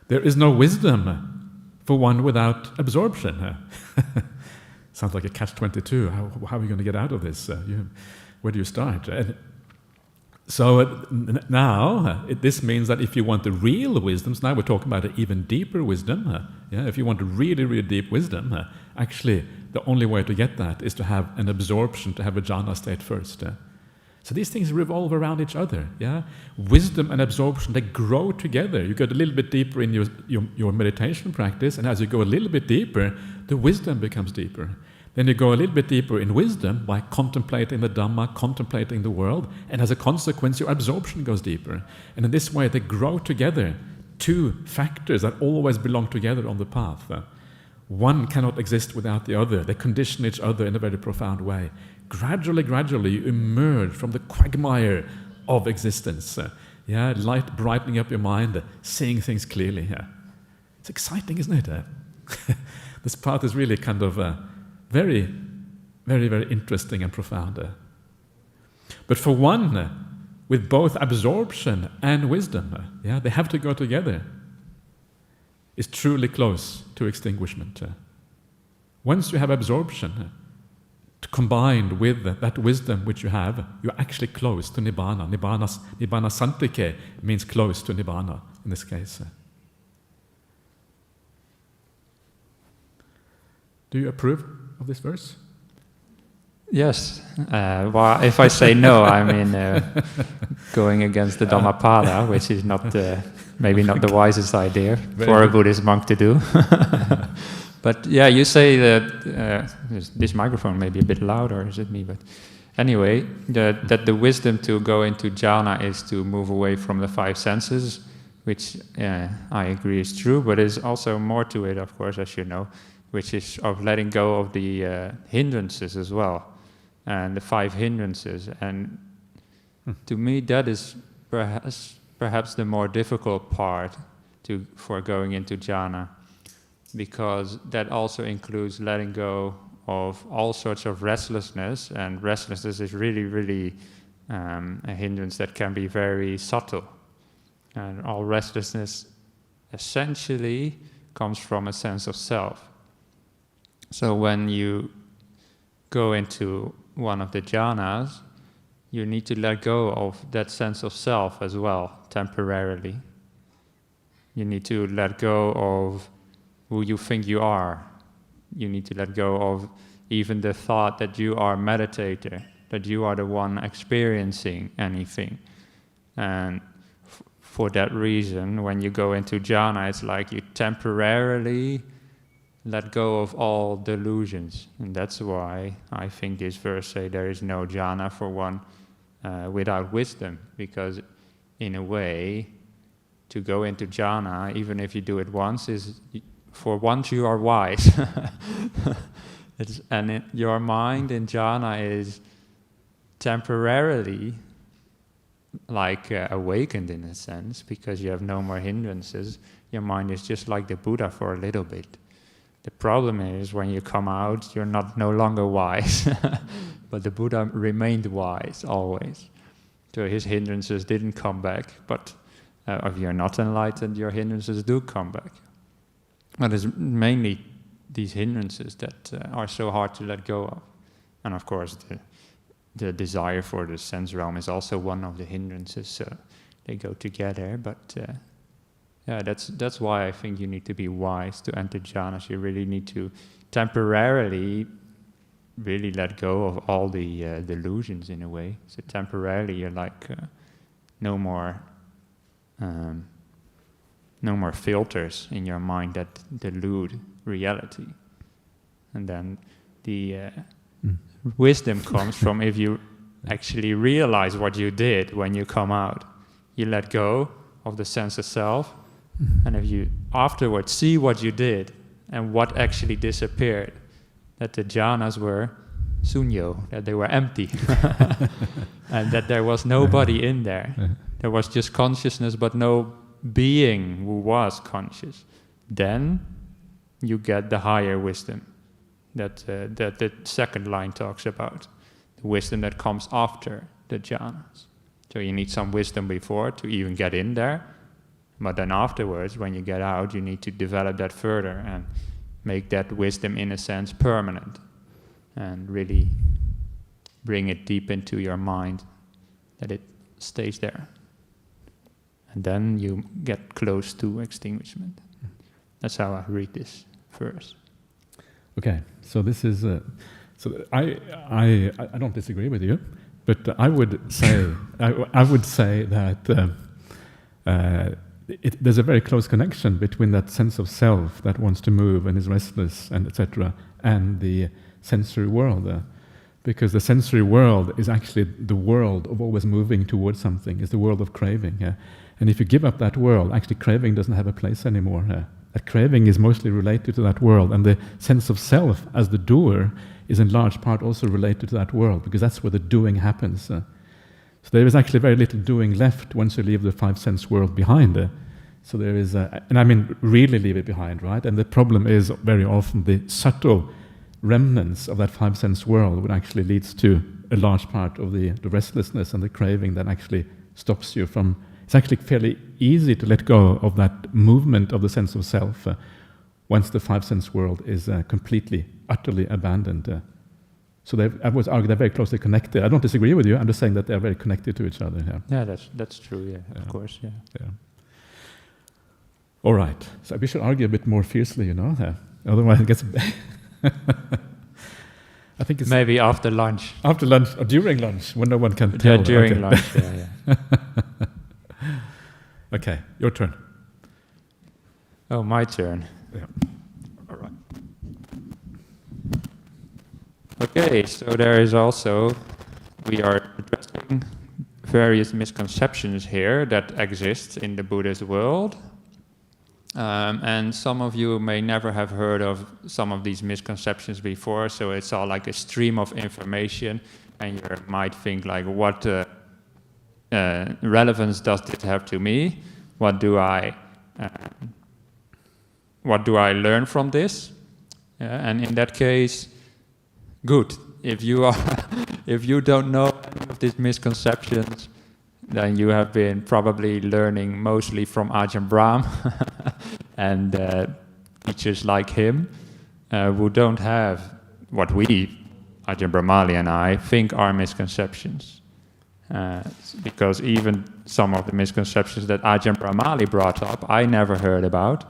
Speaker 1: There is no wisdom for one without absorption. Sounds like a catch-22. How are we going to get out of this? Where do you start? So now, this means that if you want the real wisdom, so now we're talking about an even deeper wisdom. If you want a really, really deep wisdom, actually the only way to get that is to have an absorption, to have a jhāna state first. So these things revolve around each other. Wisdom and absorption, they grow together. You get a little bit deeper in your meditation practice, and as you go a little bit deeper, the wisdom becomes deeper. Then you go a little bit deeper in wisdom by contemplating the Dhamma, contemplating the world, and as a consequence, your absorption goes deeper. And in this way, they grow together. Two factors that always belong together on the path. One cannot exist without the other. They condition each other in a very profound way. Gradually, you emerge from the quagmire of existence. Light brightening up your mind, seeing things clearly. It's exciting, isn't it? This path is really kind of very, very, very interesting and profound. But for one, with both absorption and wisdom, they have to go together, is truly close to extinguishment. Once you have absorption, combined with that wisdom which you have, you're actually close to Nibbana. Nibbana santike means close to Nibbana in this case. Do you approve of this verse?
Speaker 2: Yes. Well, if I say no, I mean going against the Dhammapada, which is not maybe not the wisest idea for a Buddhist monk to do. But yeah, you say that this microphone may be a bit louder, is it me? But anyway, that the wisdom to go into jhāna is to move away from the five senses, which I agree is true, but there's also more to it, of course, as you know, which is of letting go of the hindrances as well. and the 5 hindrances. And to me, that is perhaps the more difficult part for going into jhana, because that also includes letting go of all sorts of restlessness, and restlessness is really, really a hindrance that can be very subtle. And all restlessness essentially comes from a sense of self. So when you go into one of the jhanas, you need to let go of that sense of self as well, temporarily. You need to let go of who you think you are. You need to let go of even the thought that you are a meditator, that you are the one experiencing anything. And for that reason, when you go into jhana, it's like you temporarily let go of all delusions. And that's why I think this verse says there is no jhana for one without wisdom, because in a way, to go into jhana, even if you do it once, is for once you are wise. Your mind in jhana is temporarily like awakened in a sense, because you have no more hindrances. Your mind is just like the Buddha for a little bit. The problem is when you come out, you're no longer wise. But the Buddha remained wise always. So his hindrances didn't come back, but if you're not enlightened, your hindrances do come back. But it's mainly these hindrances that are so hard to let go of. And of course, the desire for the sense realm is also one of the hindrances, so they go together. But that's why I think you need to be wise to enter jhanas. You really need to temporarily really let go of all the delusions in a way. So temporarily you're like no more filters in your mind that delude reality. And then the wisdom comes from if you actually realize what you did when you come out. You let go of the sense of self, and if you afterwards see what you did and what actually disappeared, that the jhanas were sunyo, that they were empty, and that there was nobody in there. There was just consciousness, but no being who was conscious. Then you get the higher wisdom that the second line talks about, the wisdom that comes after the jhanas. So you need some wisdom before to even get in there, but then afterwards, when you get out, you need to develop that further and make that wisdom, in a sense, permanent, and really bring it deep into your mind, that it stays there. And then you get close to extinguishment. That's how I read this verse.
Speaker 1: Okay, so this is. So I don't disagree with you, but I would say that there's a very close connection between that sense of self that wants to move and is restless and etc. and the sensory world, because the sensory world is actually the world of always moving towards something. It's the world of craving. And if you give up that world, actually craving doesn't have a place anymore. That craving is mostly related to that world, and the sense of self as the doer is in large part also related to that world, because that's where the doing happens. So there is actually very little doing left once you leave the 5 sense world behind. So there is, and I mean really leave it behind, right? And the problem is very often the subtle remnants of that 5 sense world, which actually leads to a large part of the restlessness and the craving that actually stops you from. It's actually fairly easy to let go of that movement of the sense of self once the 5 sense world is completely, utterly abandoned. So I would argue they're very closely connected. I don't disagree with you. I'm just saying that they're very connected to each other.
Speaker 2: Yeah, that's true. Yeah, of course. Yeah.
Speaker 1: All right. So we should argue a bit more fiercely, otherwise it gets. I think it's
Speaker 2: maybe after lunch.
Speaker 1: After lunch or during lunch, when no one can tell.
Speaker 2: Yeah, during lunch. Yeah.
Speaker 1: Okay, your turn.
Speaker 2: Oh, my turn.
Speaker 1: Yeah.
Speaker 2: All right. Okay, so there is also, we are addressing various misconceptions here that exist in the Buddhist world. And some of you may never have heard of some of these misconceptions before, so it's all like a stream of information, and you might think like, what relevance does this have to me? What do I learn from this? And in that case, good. If you don't know any of these misconceptions, then you have been probably learning mostly from Ajhn Brahm and teachers like him who don't have what we, Ajhn Brahmali and I, think are misconceptions. Because even some of the misconceptions that Ajhn Brahmali brought up, I never heard about.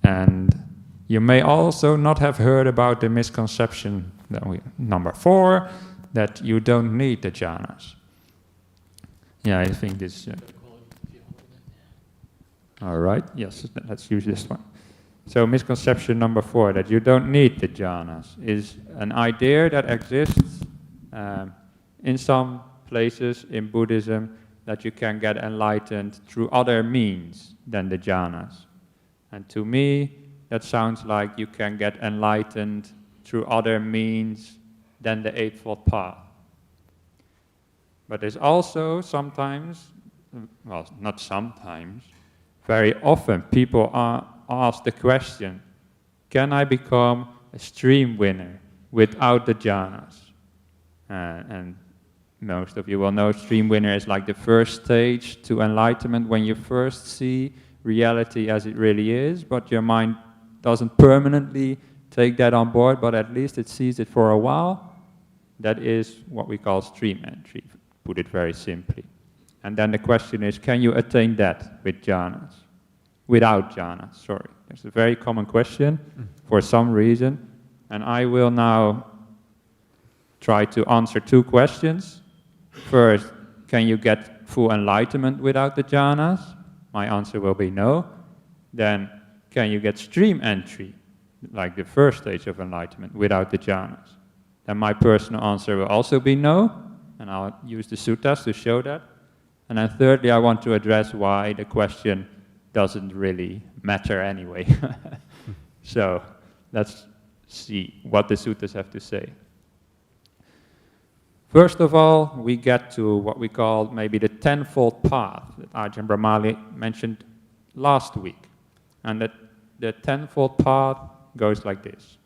Speaker 2: And you may also not have heard about the misconception number 4, that you don't need the jhanas. Yeah, I think this... all right, yes, let's use this one. So misconception number 4, that you don't need the jhanas, is an idea that exists in some places in Buddhism, that you can get enlightened through other means than the jhanas. And to me, that sounds like you can get enlightened through other means than the Eightfold Path. But there's also sometimes, well, not sometimes, very often people ask the question, can I become a stream winner without the jhanas? And most of you will know stream winner is like the first stage to enlightenment, when you first see reality as it really is, but your mind doesn't permanently take that on board, but at least it sees it for a while. That is what we call stream entry, put it very simply. And then the question is, can you attain that with jhanas? Without jhanas, sorry. It's a very common question for some reason. And I will now try to answer 2 questions. First, can you get full enlightenment without the jhanas? My answer will be no. Then, can you get stream entry, like the first stage of enlightenment, without the jhanas? Then my personal answer will also be no, and I'll use the suttas to show that. And then thirdly, I want to address why the question doesn't really matter anyway. So let's see what the suttas have to say. First of all, we get to what we call maybe the tenfold path that Ajhn Brahmali mentioned last week. And that the tenfold path goes like this.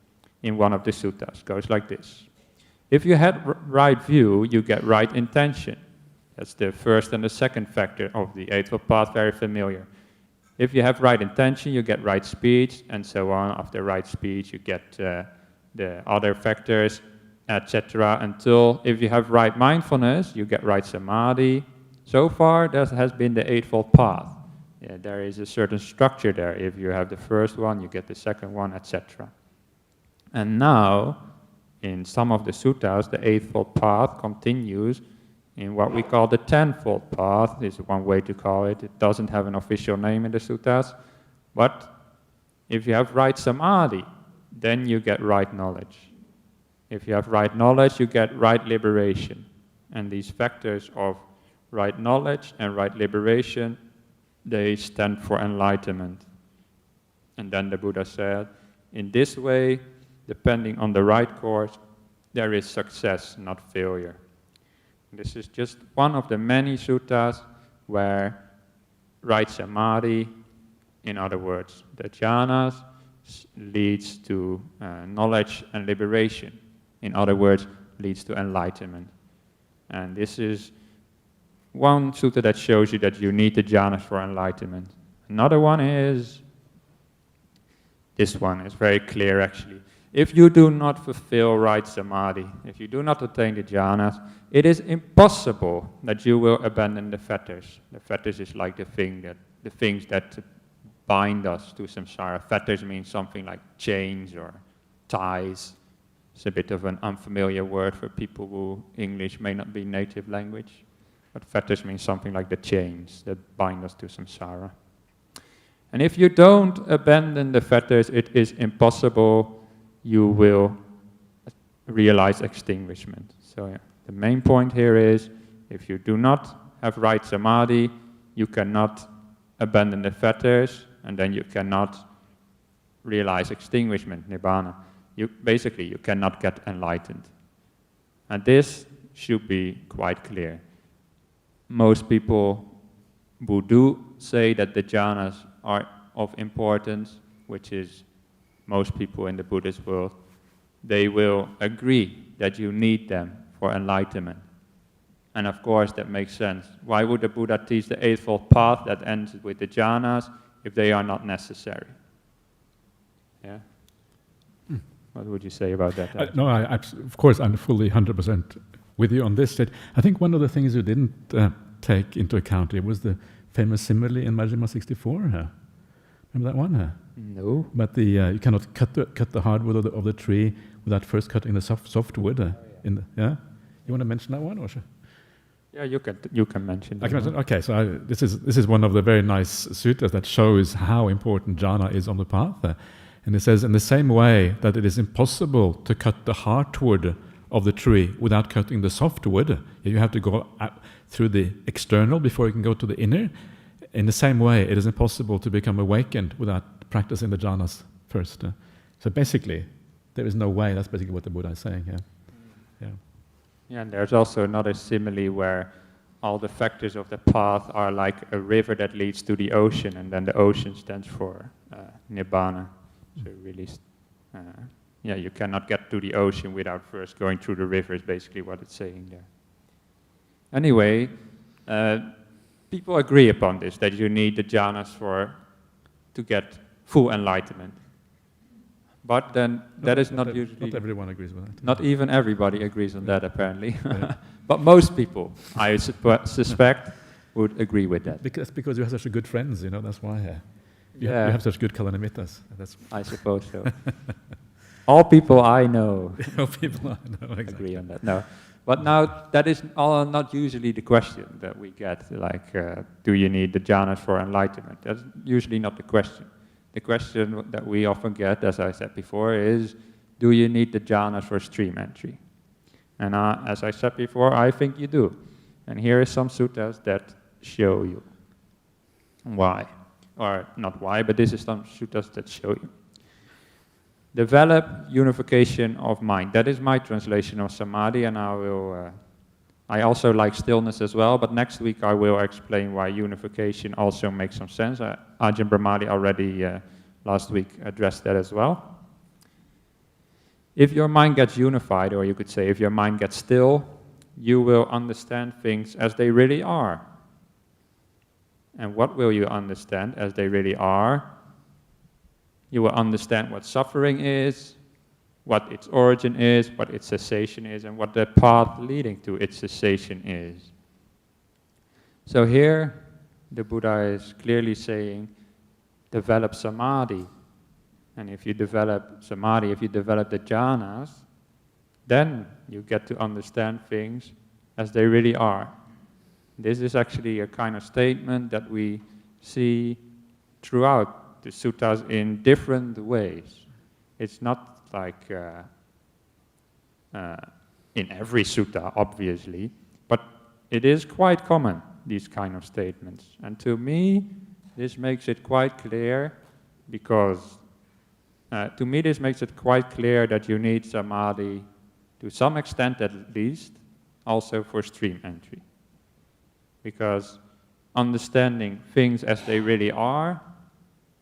Speaker 2: In one of the suttas, goes like this. If you had right view, you get right intention. That's the first and the second factor of the Eightfold Path, very familiar. If you have right intention, you get right speech, and so on. After right speech, you get the other factors, etc. Until, if you have right mindfulness, you get right samadhi. So far, that has been the Eightfold Path. Yeah, there is a certain structure there. If you have the first one, you get the second one, etc. And now, in some of the suttas, the Eightfold Path continues in what we call the Tenfold Path, is one way to call it. It doesn't have an official name in the suttas. But if you have right samadhi, then you get right knowledge. If you have right knowledge, you get right liberation. And these factors of right knowledge and right liberation, they stand for enlightenment. And then the Buddha said, in this way, depending on the right course, there is success, not failure. This is just one of the many suttas where right samadhi, in other words, the jhanas, leads to knowledge and liberation. In other words, leads to enlightenment. And this is one sutta that shows you that you need the jhanas for enlightenment. Another one is, this one is very clear actually. If you do not fulfill right samadhi, if you do not attain the jhanas, it is impossible that you will abandon the fetters. The fetters is like the things that bind us to samsara. Fetters means something like chains or ties. It's a bit of an unfamiliar word for people who English may not be native language. But fetters means something like the chains that bind us to samsara. And if you don't abandon the fetters, it is impossible you will realize extinguishment. So yeah, the main point here is, if you do not have right samadhi, you cannot abandon the fetters, and then you cannot realize extinguishment, nibbana. Basically, you cannot get enlightened. And this should be quite clear. Most people who do say that the jhanas are of importance, which is most people in the Buddhist world, they will agree that you need them for enlightenment. And of course that makes sense. Why would the Buddha teach the Eightfold Path that ends with the jhanas if they are not necessary? Yeah? What would you say about that?
Speaker 5: No, of course I'm fully 100% with you on this. That I think one of the things you didn't take into account here was the famous simile in Majjhima 64. Remember that one?
Speaker 2: No.
Speaker 5: But you cannot cut the hardwood of the tree without first cutting the soft wood. You want to mention that one, or should?
Speaker 2: Yeah, you can mention that.
Speaker 5: I can mention. Okay, so this is one of the very nice suttas that shows how important jhana is on the path. And it says, in the same way that it is impossible to cut the heartwood of the tree without cutting the softwood, you have to go through the external before you can go to the inner. In the same way, it is impossible to become awakened without practicing the jhanas first. So basically, there is no way. That's basically what the Buddha is saying here.
Speaker 2: Yeah, and there's also another simile where all the factors of the path are like a river that leads to the ocean, and then the ocean stands for nibbana. So really, you cannot get to the ocean without first going through the river, is basically what it's saying there. Anyway, people agree upon this, that you need the jhanas to get full enlightenment. But then that is not usually...
Speaker 5: Not everyone agrees with that.
Speaker 2: Not even everybody agrees on that, apparently. But most people, I suspect, would agree with that.
Speaker 5: Because you have such good friends, that's why. You have such good kalanimittas.
Speaker 2: I suppose so. All people I know
Speaker 5: exactly.
Speaker 2: agree on that. No. But now, that is not usually the question that we get, like, do you need the jhanas for enlightenment? That's usually not the question. The question that we often get, as I said before, is, do you need the jhanas for stream entry? And as I said before, I think you do. And here are some suttas that show you why. Or not why, but this is some suttas that show you. Develop unification of mind. That is my translation of samadhi, and I also like stillness as well, but next week I will explain why unification also makes some sense. Ajhn Brahmali already last week addressed that as well. If your mind gets unified, or you could say if your mind gets still, you will understand things as they really are. And what will you understand as they really are? You will understand what suffering is, what its origin is, what its cessation is, and what the path leading to its cessation is. So here, the Buddha is clearly saying, develop samadhi. And if you develop samadhi, if you develop the jhanas, then you get to understand things as they really are. This is actually a kind of statement that we see throughout the suttas in different ways. It's not like in every sutta, obviously, but it is quite common, these kind of statements. And to me, this makes it quite clear, because to me this makes it quite clear that you need samadhi, to some extent at least, also for stream entry. Because understanding things as they really are,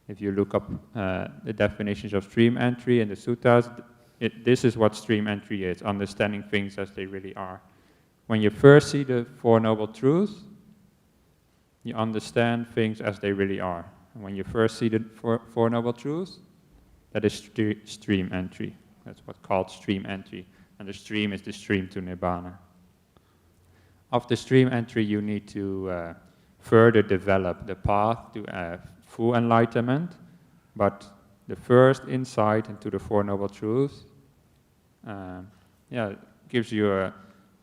Speaker 2: if you look up the definitions of stream entry in the suttas, this is what stream entry is, understanding things as they really are. When you first see the Four Noble Truths, you understand things as they really are. And when you first see the Four Noble Truths, that is stream entry. That's what's called stream entry. And the stream is the stream to Nibbana. Of the stream entry, you need to further develop the path to full enlightenment, but the first insight into the Four Noble Truths gives you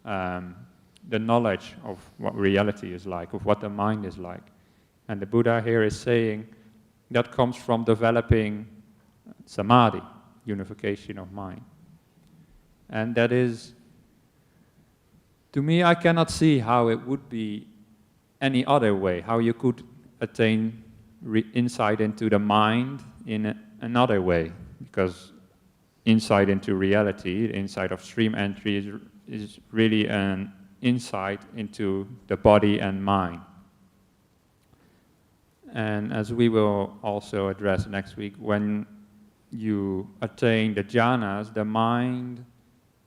Speaker 2: the knowledge of what reality is like, of what the mind is like. And the Buddha here is saying that comes from developing samadhi, unification of mind. And that is, to me, I cannot see how it would be any other way, how you could attain insight into the mind in another way, because insight into reality, the insight of stream entry, is really an insight into the body and mind. And as we will also address next week, when you attain the jhanas, the mind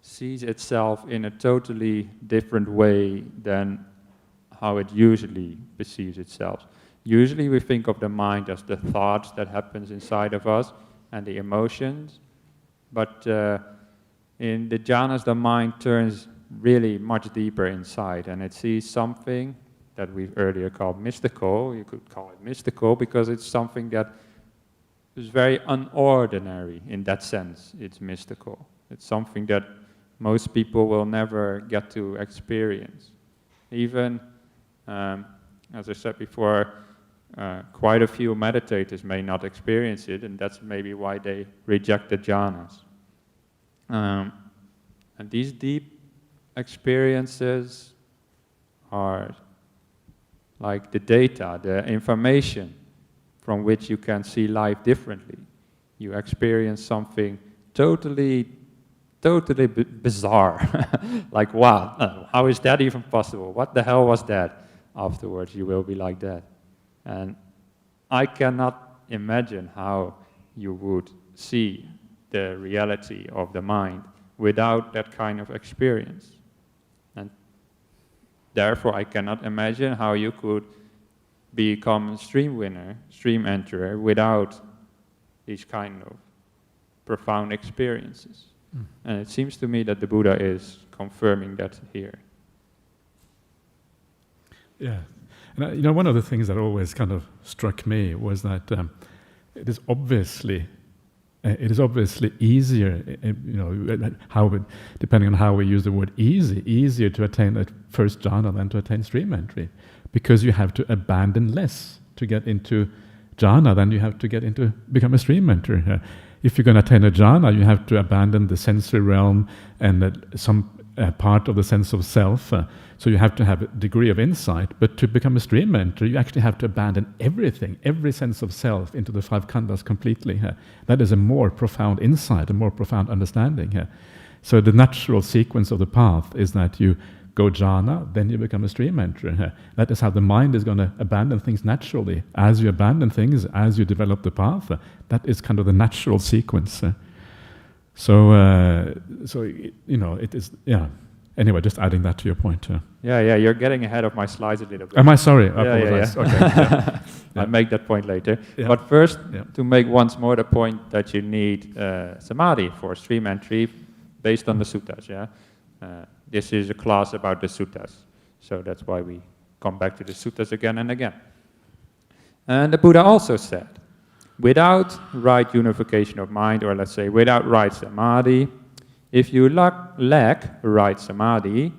Speaker 2: sees itself in a totally different way than how it usually perceives itself. Usually we think of the mind as the thoughts that happens inside of us and the emotions, but in the jhanas the mind turns really much deeper inside, and it sees something that we've earlier called mystical. You could call it mystical because it's something that is very unordinary in that sense. It's mystical. It's something that most people will never get to experience. Even, as I said before, quite a few meditators may not experience it, and that's maybe why they reject the jhanas. And these deep experiences are like the data, the information from which you can see life differently. You experience something totally bizarre. Like, wow, how is that even possible? What the hell was that? Afterwards, you will be like that. And I cannot imagine how you would see the reality of the mind without that kind of experience. And therefore, I cannot imagine how you could become a stream enterer, without these kind of profound experiences. And it seems to me that the Buddha is confirming that here.
Speaker 1: Yeah. And one of the things that always kind of struck me was that it is obviously easier, depending on how we use the word easier to attain a first jhana than to attain stream entry, because you have to abandon less to get into jhana than you have to get into become a stream enterer. If you're going to attain a jhana, you have to abandon the sensory realm and some part of the sense of self. So you have to have a degree of insight. But to become a stream enterer, you actually have to abandon everything, every sense of self into the five khandhas completely. That is a more profound insight, a more profound understanding. So the natural sequence of the path is that you go jhana, then you become a stream enterer. That is how the mind is going to abandon things naturally. As you abandon things, as you develop the path, that is kind of the natural sequence. So it is, yeah. Anyway, just adding that to your point.
Speaker 2: Yeah, you're getting ahead of my slides a little bit.
Speaker 1: Am I sorry? I
Speaker 2: Yeah.
Speaker 1: apologize. Okay. Yeah.
Speaker 2: I'll make that point later.
Speaker 1: Yeah.
Speaker 2: But first, to make once more the point that you need samadhi for stream entry based on the suttas. Yeah. This is a class about the suttas, so that's why we come back to the suttas again and again. And the Buddha also said, without right unification of mind, or let's say without right samadhi, if you lack right samadhi,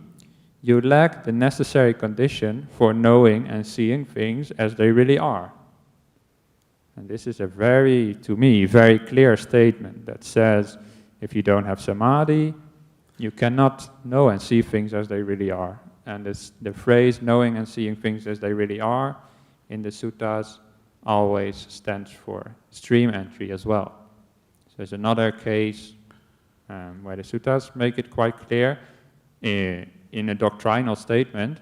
Speaker 2: you lack the necessary condition for knowing and seeing things as they really are. And this is to me, very clear statement that says, if you don't have samadhi, you cannot know and see things as they really are. And the phrase knowing and seeing things as they really are in the suttas always stands for stream entry as well. So there's another case where the suttas make it quite clear in a doctrinal statement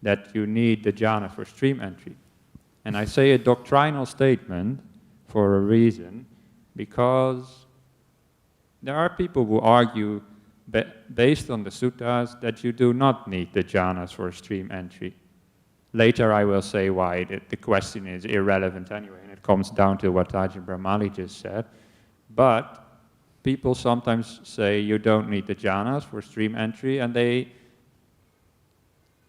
Speaker 2: that you need the jhana for stream entry. And I say a doctrinal statement for a reason, because there are people who argue based on the suttas that you do not need the jhanas for stream entry. Later I will say why the question is irrelevant anyway, and it comes down to what Ajhn Brahmali just said. But people sometimes say you don't need the jhanas for stream entry, and they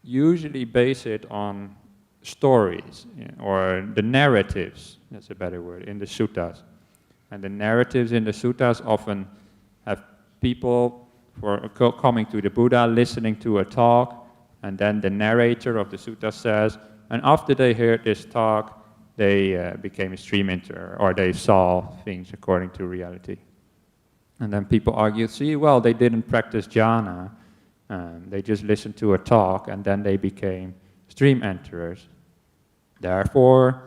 Speaker 2: usually base it on stories, or the narratives, that's a better word, in the suttas. And the narratives in the suttas often have people coming to the Buddha, listening to a talk, and then the narrator of the sutta says, and after they heard this talk, they became a stream enterer, or they saw things according to reality. And then people argue, see, well, they didn't practice jhana, they just listened to a talk, and then they became stream enterers. Therefore,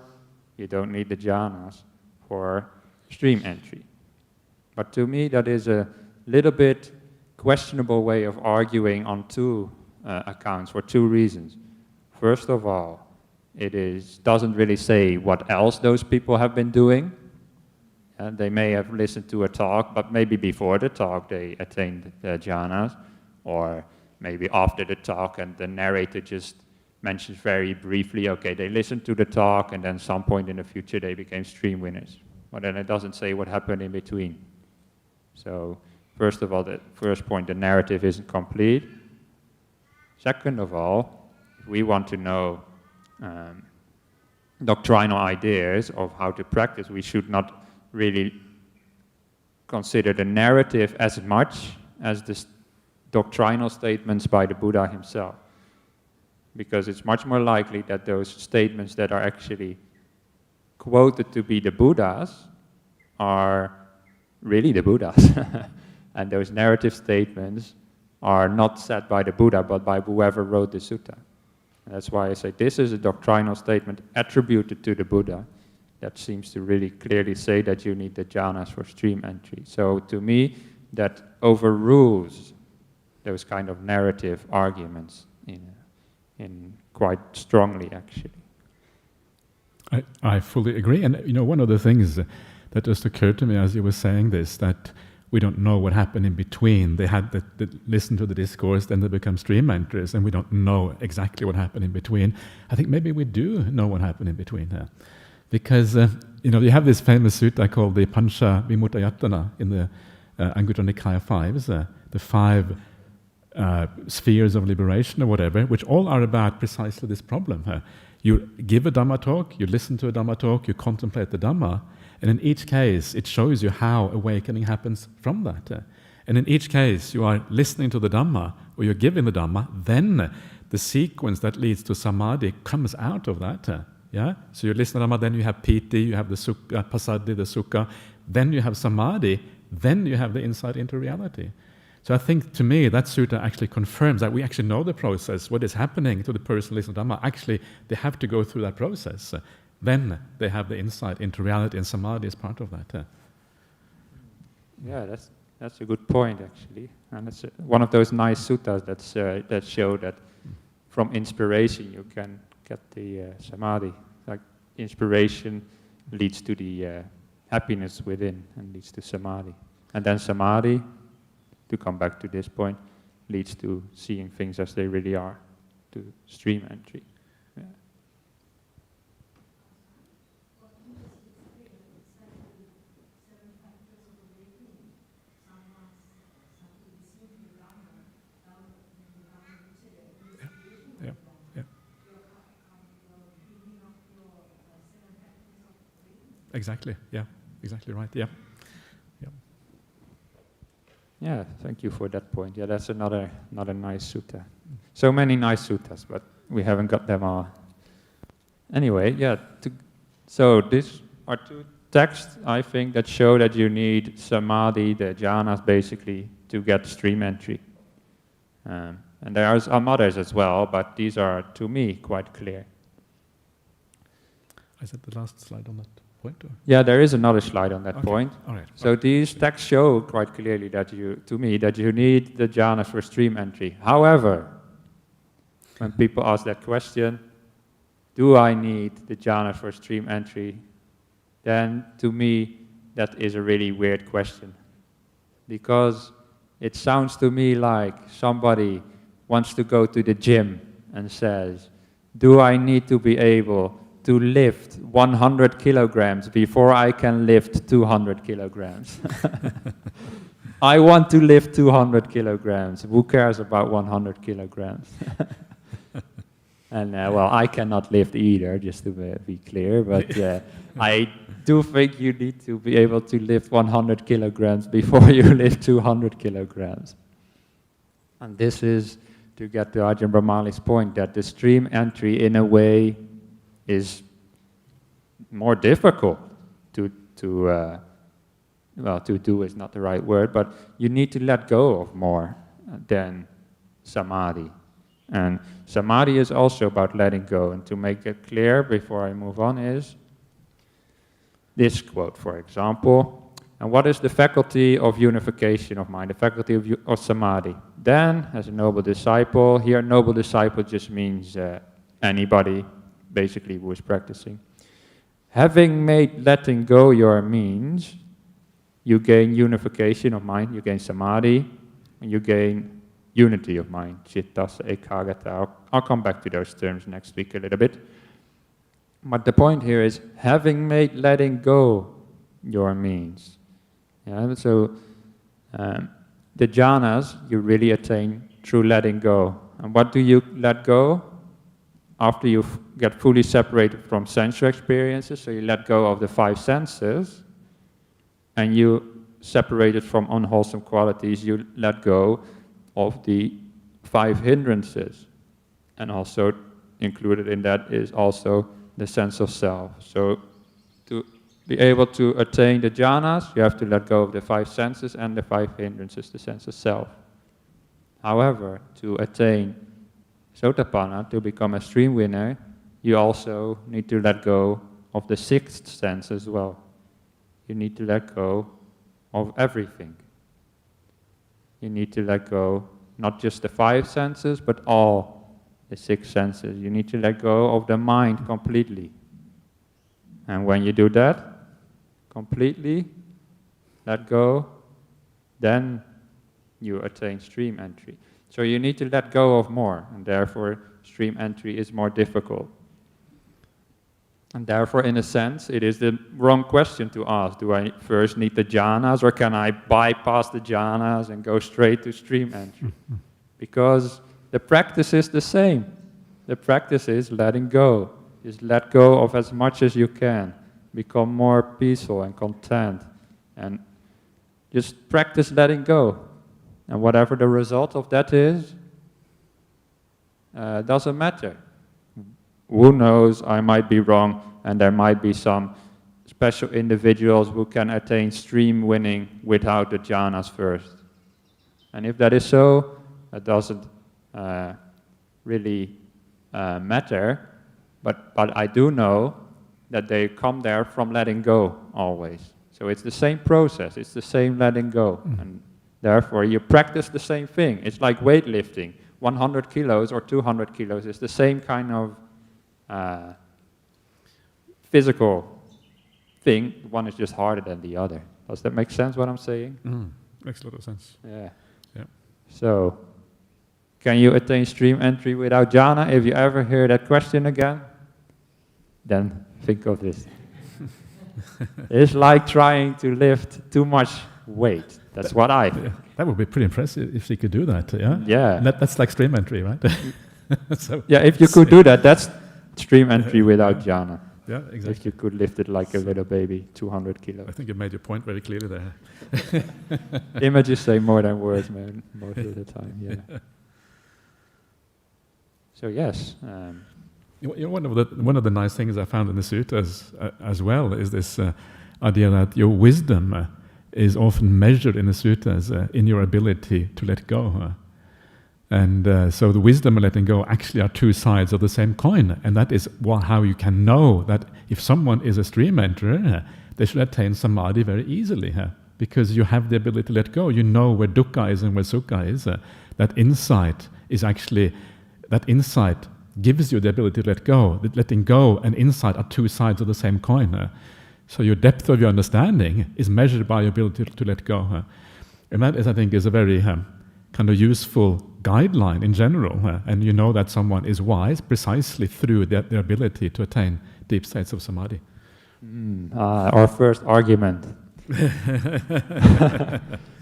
Speaker 2: You don't need the jhanas for stream entry. But to me, that is a little bit questionable way of arguing on two accounts for two reasons. First of all, doesn't really say what else those people have been doing. They may have listened to a talk, but maybe before the talk they attained the jhanas, or maybe after the talk and the narrator just mentions very briefly, okay, they listened to the talk and then some point in the future they became stream winners. But then it doesn't say what happened in between. So first of all, the first point, the narrative isn't complete. Second of all, if we want to know doctrinal ideas of how to practice, we should not really consider the narrative as much as the doctrinal statements by the Buddha himself. Because it's much more likely that those statements that are actually quoted to be the Buddhas are really the Buddhas. And those narrative statements are not said by the Buddha, but by whoever wrote the sutta. And that's why I say this is a doctrinal statement attributed to the Buddha that seems to really clearly say that you need the jhanas for stream entry. So to me, that overrules those kind of narrative arguments in quite strongly, actually.
Speaker 1: I fully agree. And one of the things that just occurred to me as you were saying this, that we don't know what happened in between. They had to listen to the discourse, then they become stream entries, and we don't know exactly what happened in between. I think maybe we do know what happened in between here. Because, you have this famous sutta called the Pancha Vimutta in the Anguttara Nikaya 5s, the 5 spheres of liberation or whatever, which all are about precisely this problem. You give a Dhamma talk, you listen to a Dhamma talk, you contemplate the Dhamma, and in each case it shows you how awakening happens from that. And in each case you are listening to the Dhamma, or you're giving the Dhamma, then the sequence that leads to Samadhi comes out of that. Yeah? So you listen to Dhamma, then you have Piti, you have the sukha, Passaddhi, the Sukha, then you have Samadhi, then you have the insight into reality. So I think, to me, that sutta actually confirms that we actually know the process, what is happening to the person listening to Dhamma. Actually, they have to go through that process. Then they have the insight into reality, and Samadhi is part of that.
Speaker 2: Yeah, that's a good point, actually. And it's one of those nice suttas that show that from inspiration you can get the Samadhi. Like, inspiration leads to the happiness within and leads to Samadhi. And then Samadhi, to come back to this point, leads to seeing things as they really are, to stream entry. Yeah.
Speaker 1: Exactly, yeah, exactly right, yeah.
Speaker 2: Yeah, thank you for that point. Yeah, that's another nice sutta. So many nice suttas, but we haven't got them all. Anyway, yeah, so these are two texts, I think, that show that you need Samadhi, the jhanas, basically, to get stream entry. And there are some others as well, but these are, to me, quite clear.
Speaker 1: Is that the last slide on that point? Or?
Speaker 2: Yeah, there is another slide on that point.
Speaker 1: All right.
Speaker 2: So these texts show quite clearly that to me, that you need the jhanas for stream entry. However, when people ask that question, do I need the jhanas for stream entry? Then, to me, that is a really weird question. Because it sounds to me like somebody wants to go to the gym and says, do I need to be able to lift 100 kilograms before I can lift 200 kilograms? I want to lift 200 kilograms. Who cares about 100 kilograms? And, well, I cannot lift either, just to be clear, but I do think you need to be able to lift 100 kilograms before you lift 200 kilograms. And this is to get to Ajhn Brahmali's point, that the stream entry, in a way, is more difficult to do is not the right word, but you need to let go of more than Samadhi. And Samadhi is also about letting go. And to make it clear before I move on is, this quote, for example. And what is the faculty of unification of mind, the faculty of samadhi? Then, as a noble disciple, here noble disciple just means anybody, basically, who is practicing. Having made letting go your means, you gain unification of mind, you gain samadhi, and you gain unity of mind, cittas, ekaggata. I'll come back to those terms next week a little bit. But the point here is, having made letting go your means. Yeah, so the jhanas you really attain through letting go. And what do you let go? After you get fully separated from sensual experiences, so you let go of the 5 senses, and you separated from unwholesome qualities, you let go of the 5 hindrances. And also included in that is also the sense of self. So to be able to attain the jhanas, you have to let go of the 5 senses and the 5 hindrances, the sense of self. However, to attain Sotapanna, to become a stream winner, you also need to let go of the 6th sense as well. You need to let go of everything. You need to let go not just the 5 senses, but all the 6 senses. You need to let go of the mind completely. And when you do that, completely let go, then you attain stream entry. So you need to let go of more, and therefore stream entry is more difficult. And therefore, in a sense, it is the wrong question to ask. Do I first need the jhanas, or can I bypass the jhanas and go straight to stream entry? Because the practice is the same. The practice is letting go. Just let go of as much as you can. Become more peaceful and content. And just practice letting go. And whatever the result of that is, doesn't matter. Who knows, I might be wrong, and there might be some special individuals who can attain stream winning without the jhanas first. And if that is so, it doesn't really matter, but I do know that they come there from letting go always. So it's the same process, it's the same letting go. And therefore, you practice the same thing. It's like weightlifting. 100 kilos or 200 kilos is the same kind of physical thing. One is just harder than the other. Does that make sense, what I'm saying?
Speaker 1: Makes a lot of sense.
Speaker 2: Yeah.
Speaker 1: Yeah.
Speaker 2: So, can you attain stream entry without jhana? If you ever hear that question again, then think of this. It's like trying to lift too much weight. That's what I think.
Speaker 1: That would be pretty impressive if she could do that, yeah?
Speaker 2: Yeah.
Speaker 1: That's like stream entry, right? So,
Speaker 2: Yeah, if you could do that, that's stream entry without jhana.
Speaker 1: yeah, exactly.
Speaker 2: If you could lift it like a little baby, 200 kilos.
Speaker 1: I think you made your point very clearly there.
Speaker 2: Images say more than words, man, most of the time, yeah. So yes.
Speaker 1: One of the nice things I found in the suttas as well is this idea that your wisdom is often measured in the suttas in your ability to let go. And so the wisdom and letting go actually are 2 sides of the same coin. And that is how you can know that if someone is a stream enterer, they should attain samadhi very easily. Because you have the ability to let go. You know where dukkha is and where sukha is. That insight is actually, that insight gives you the ability to let go. That letting go and insight are 2 sides of the same coin. So your depth of your understanding is measured by your ability to let go. And that is, I think, is a very kind of useful guideline in general. And you know that someone is wise precisely through their ability to attain deep states of samadhi.
Speaker 2: Our first argument.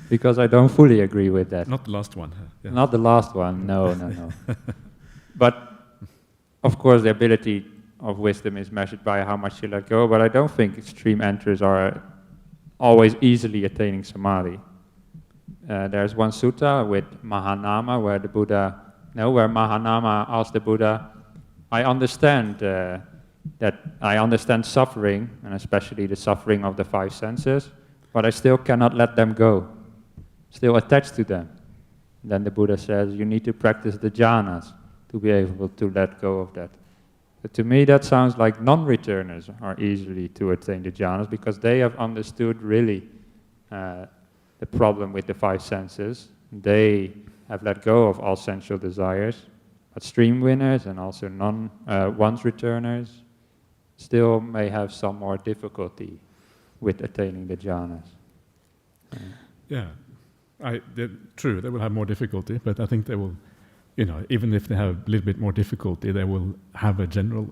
Speaker 2: Because I don't fully agree with that.
Speaker 1: Not the last one. Yeah.
Speaker 2: Not the last one, no. But, of course, the ability of wisdom is measured by how much you let go, but I don't think extreme enters are always easily attaining samadhi. There's one sutta with Mahanama where where Mahanama asked the Buddha, I understand I understand suffering, and especially the suffering of the 5 senses, but I still cannot let them go, still attached to them. Then the Buddha says, you need to practice the jhanas to be able to let go of that. But to me, that sounds like non-returners are easily to attain the jhanas because they have understood really the problem with the five senses. They have let go of all sensual desires. But stream winners and also once returners still may have some more difficulty with attaining the jhanas.
Speaker 5: Yeah, true, they will have more difficulty, but I think they will, even if they have a little bit more difficulty, they will have a general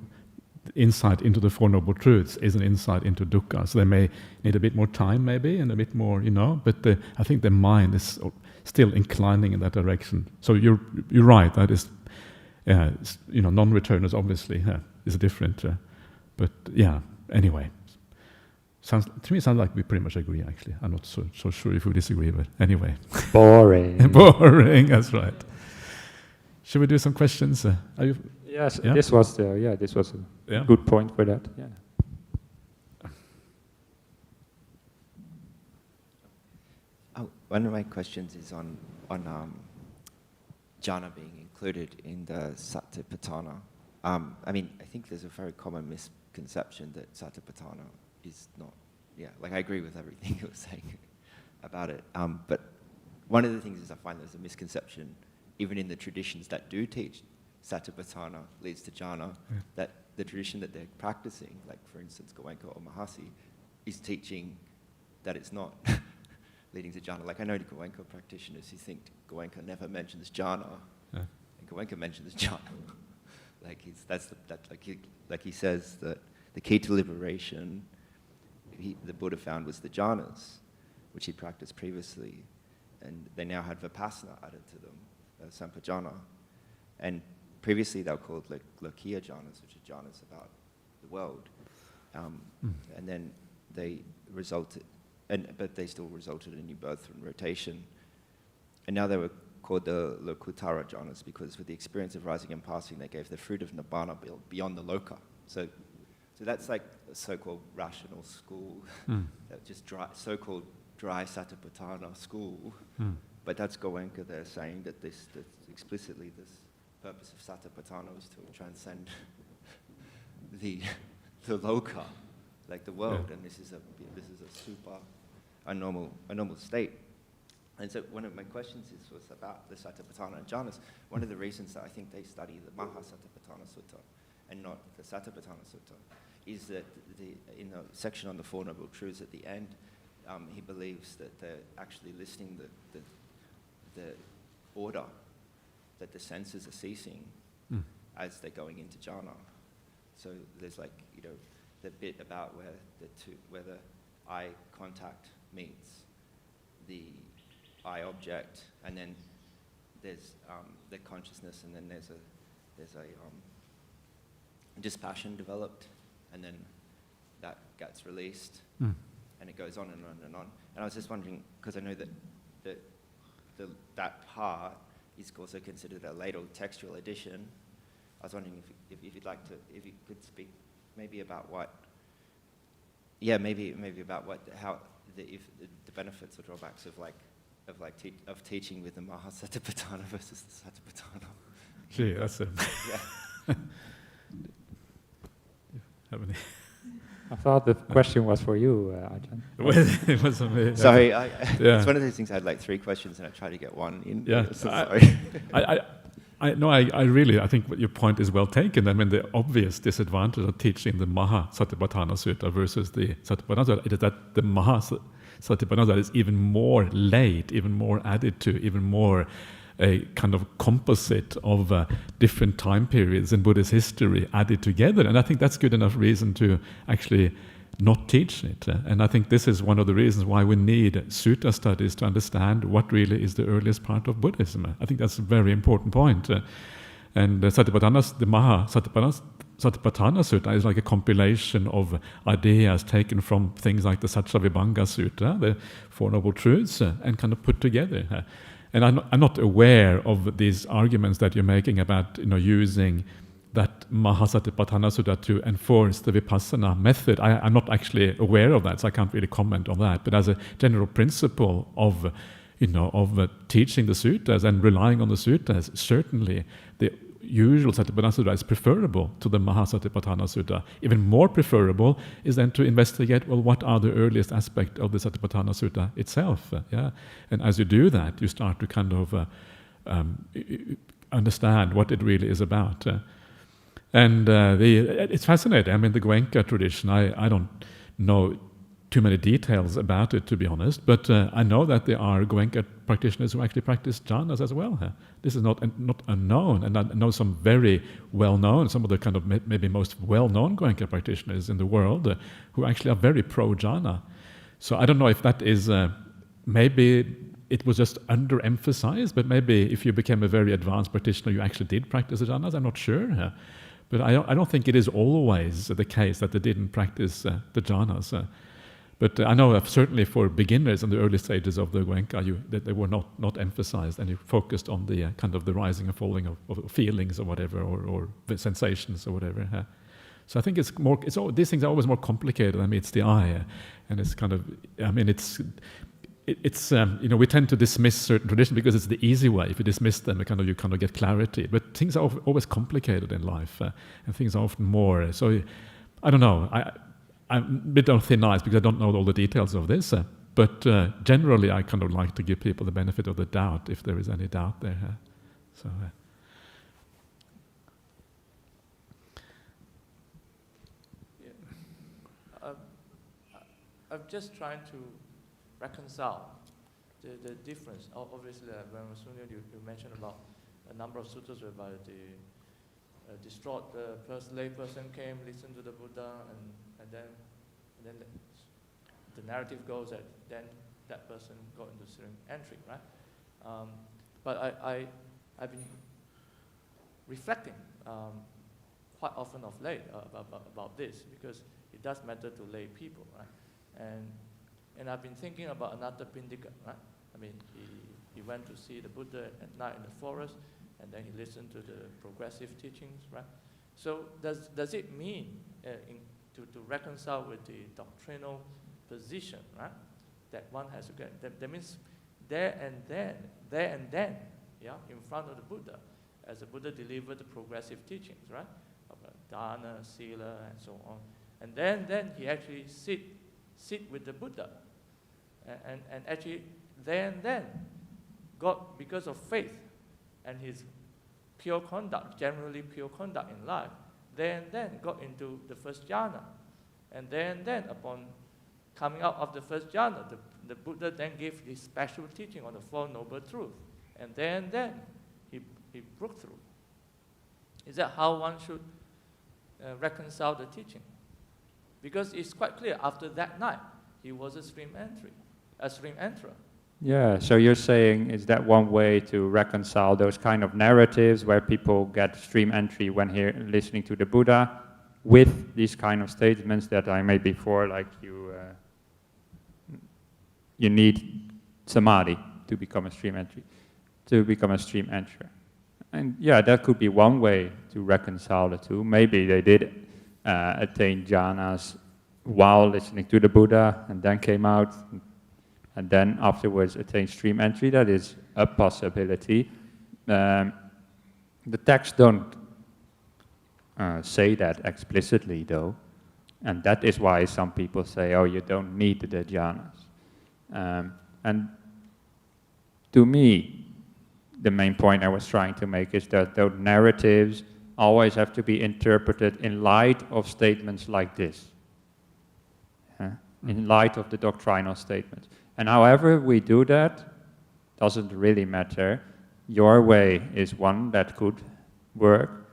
Speaker 5: insight into the Four Noble Truths is an insight into dukkha. So they may need a bit more time maybe and a bit more, but I think their mind is still inclining in that direction. So you're right, that is, non-returners obviously is different. But yeah, anyway. To me, it sounds like we pretty much agree, actually. I'm not so sure if we disagree, but anyway.
Speaker 2: Boring.
Speaker 5: Boring, that's right. Should we do some questions? Are you?
Speaker 2: Yes,
Speaker 5: yeah?
Speaker 2: this was a good point for that. Yeah.
Speaker 8: Oh, one of my questions is on jhana being included in the satipatthana. I think there's a very common misconception that satipatthana is not, I agree with everything you were saying about it. But one of the things is I find there's a misconception, even in the traditions that do teach satipatthana leads to jhana, that the tradition that they're practicing, like for instance Goenka or Mahasi, is teaching that it's not leading to jhana. Like I know the Goenka practitioners who think Goenka never mentions jhana, and Goenka mentions jhana. He says that the key to liberation the Buddha found was the jhanas, which he practiced previously, and they now had vipassana added to them, sampajana. And previously they were called lokiya jhanas, which are jhanas about the world. And then they resulted, but they still resulted in new birth and rotation. And now they were called the lokutara jhanas because with the experience of rising and passing, they gave the fruit of nibbana beyond the loka. So that's like a so-called rational school, just so-called dry satipatthana school. But that's Goenka. They're saying that this explicitly this purpose of satipatthana is to transcend the loka, like the world, and this is a super normal state. And so one of my questions was about the satipatthana and jhanas. One of the reasons that I think they study the Mahasatipatthana Sutta and not the Satipatthana Sutta is that in the section on the Four Noble Truths at the end, he believes that they're actually listing the order that the senses are ceasing as they're going into jhana. So there's the bit about where the eye contact meets the eye object, and then there's the consciousness, and then there's a dispassion developed, and then that gets released, and it goes on and on and on. And I was just wondering, because I know that that part is also considered a later textual addition. I was wondering if you could speak maybe about the benefits or drawbacks of teaching with the Mahasatipatthana versus the Satipatthana.
Speaker 5: Gee, that's a...
Speaker 8: Yeah.
Speaker 5: Have any?
Speaker 2: I thought the question was for you, Ajahn.
Speaker 5: It wasn't me.
Speaker 8: Sorry, it's one of those things. I had like 3 questions and I tried to get one in.
Speaker 5: Yeah,
Speaker 8: so sorry.
Speaker 5: I think your point is well taken. I mean, the obvious disadvantage of teaching the Mahasatipatthana Sutta versus the Satipatthana Sutta is that the Mahasatipatthana Sutta is even more laid, even more added to, even more a kind of composite of different time periods in Buddhist history added together. And I think that's good enough reason to actually not teach it. And I think this is one of the reasons why we need sutta studies to understand what really is the earliest part of Buddhism. I think that's a very important point. And the Mahasatipatthana Sutta is like a compilation of ideas taken from things like the Saccavibhanga Sutta, the Four Noble Truths, and kind of put together. And I'm not aware of these arguments that you're making about using that Mahasatipatthana Sutta to enforce the Vipassana method. I'm not actually aware of that, so I can't really comment on that. But as a general principle of teaching the suttas and relying on the suttas, certainly the usual Satipatthana Sutta is preferable to the Mahasatipatthana Sutta. Even more preferable is then to investigate, well, what are the earliest aspects of the Satipatthana Sutta itself? Yeah? And as you do that, you start to kind of understand what it really is about. And it's fascinating. I mean, the Goenka tradition, I don't know too many details about it, to be honest, but I know that there are Goenka practitioners who actually practice jhanas as well. This is not unknown, and I know some very well-known, some of the kind of maybe most well-known Goenka practitioners in the world who actually are very pro-jhana. So I don't know if that is, maybe it was just underemphasized, but maybe if you became a very advanced practitioner, you actually did practice the jhanas. I'm not sure. But I don't think it is always the case that they didn't practice the jhanas. But I know certainly for beginners in the early stages of the Goenka, that they were not emphasized, and you focused on the kind of the rising and falling of feelings or whatever, or the sensations or whatever. So I think it's more. These things are always more complicated than meets the eye, and it's kind of. I mean, it's we tend to dismiss certain traditions because it's the easy way. If you dismiss them, you kind of get clarity. But things are always complicated in life, and things are often more. So I don't know. I'm a bit on thin ice because I don't know all the details of this, but generally I kind of like to give people the benefit of the doubt if there is any doubt there. So.
Speaker 6: I'm just trying to reconcile the difference. Obviously, when Sunyo, you mentioned about a number of suttas whereby the distraught lay person came, listened to the Buddha, and then the narrative goes that then that person got into stream entry, right? But I've been reflecting quite often of late about this, because it does matter to lay people, right? And I've been thinking about another Pindika, right? I mean, he went to see the Buddha at night in the forest, and then he listened to the progressive teachings, right? So does it mean to reconcile with the doctrinal position, right? That one has to get. That means there and then, yeah, in front of the Buddha, as the Buddha delivered the progressive teachings, right? About jhāna, sila, and so on. And then he actually sit with the Buddha, and actually then got, because of faith and his pure conduct, generally pure conduct in life, then got into the first jhana. And then upon coming out of the first jhana, the Buddha then gave his special teaching on the Four Noble Truths. And then he broke through. Is that how one should reconcile the teaching? Because it's quite clear, after that night, he was a stream enterer.
Speaker 2: Yeah, so you're saying, is that one way to reconcile those kind of narratives where people get stream entry when listening to the Buddha with these kind of statements that I made before, like you need samadhi to become a stream enterer. And yeah, that could be one way to reconcile the two. Maybe they did attain jhanas while listening to the Buddha and then came out and then afterwards attain stream entry. That is a possibility. The texts don't say that explicitly, though, and that is why some people say, oh, you don't need the jhanas. And to me, the main point I was trying to make is that those narratives always have to be interpreted in light of statements like this, in light of the doctrinal statements. And however we do that, doesn't really matter. Your way is one that could work.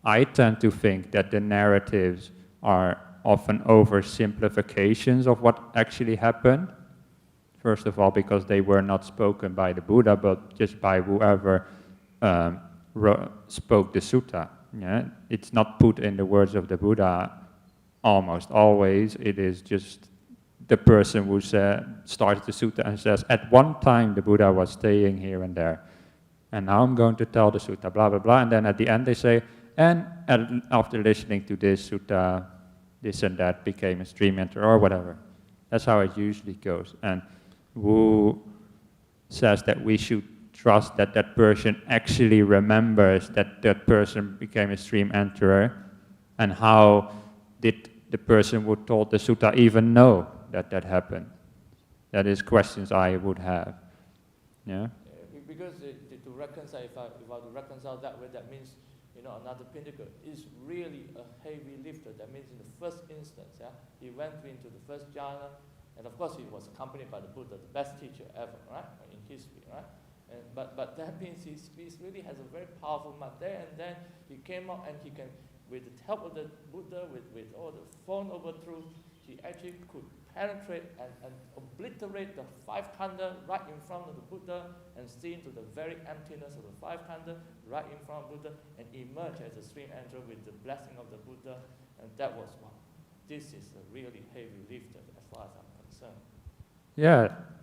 Speaker 2: I tend to think that the narratives are often oversimplifications of what actually happened. First of all, because they were not spoken by the Buddha, but just by whoever spoke the sutta. Yeah? It's not put in the words of the Buddha almost always. It is just the person who started the sutta and says, at one time the Buddha was staying here and there, and now I'm going to tell the sutta, blah, blah, blah. And then at the end they say, and after listening to this sutta, this and that became a stream enterer or whatever. That's how it usually goes. And who says that we should trust that that person actually remembers that that person became a stream enterer, and how did the person who told the sutta even know that that happened? That is questions I would have. Yeah.
Speaker 6: Because to reconcile, if I were to reconcile that way, that means, you know, another pinnacle is really a heavy lifter. That means in the first instance, yeah, he went into the first jhana, and of course he was accompanied by the Buddha, the best teacher ever, right, in history, right? And, but that means he really has a very powerful mind. There and then he came out and he can, with the help of the Buddha, with all the Four Noble Truths, he actually could penetrate and obliterate the five khandha right in front of the Buddha and see into the very emptiness of the five khandha right in front of Buddha and emerge as a stream enterer with the blessing of the Buddha. And that was one. This is a really heavy lifter as far as I'm concerned.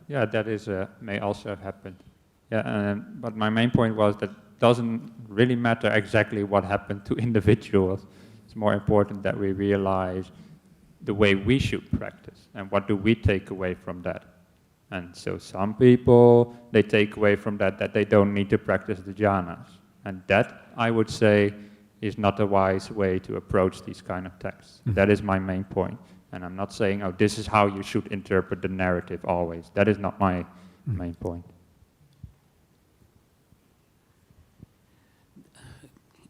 Speaker 2: Yeah, that is may also have happened. Yeah, but my main point was that it doesn't really matter exactly what happened to individuals. It's more important that we realize the way we should practice and what do we take away from that. And so some people, they take away from that they don't need to practice the jhanas. And that, I would say, is not a wise way to approach these kind of texts. Mm-hmm. That is my main point. And I'm not saying, oh, this is how you should interpret the narrative always. That is not my main point.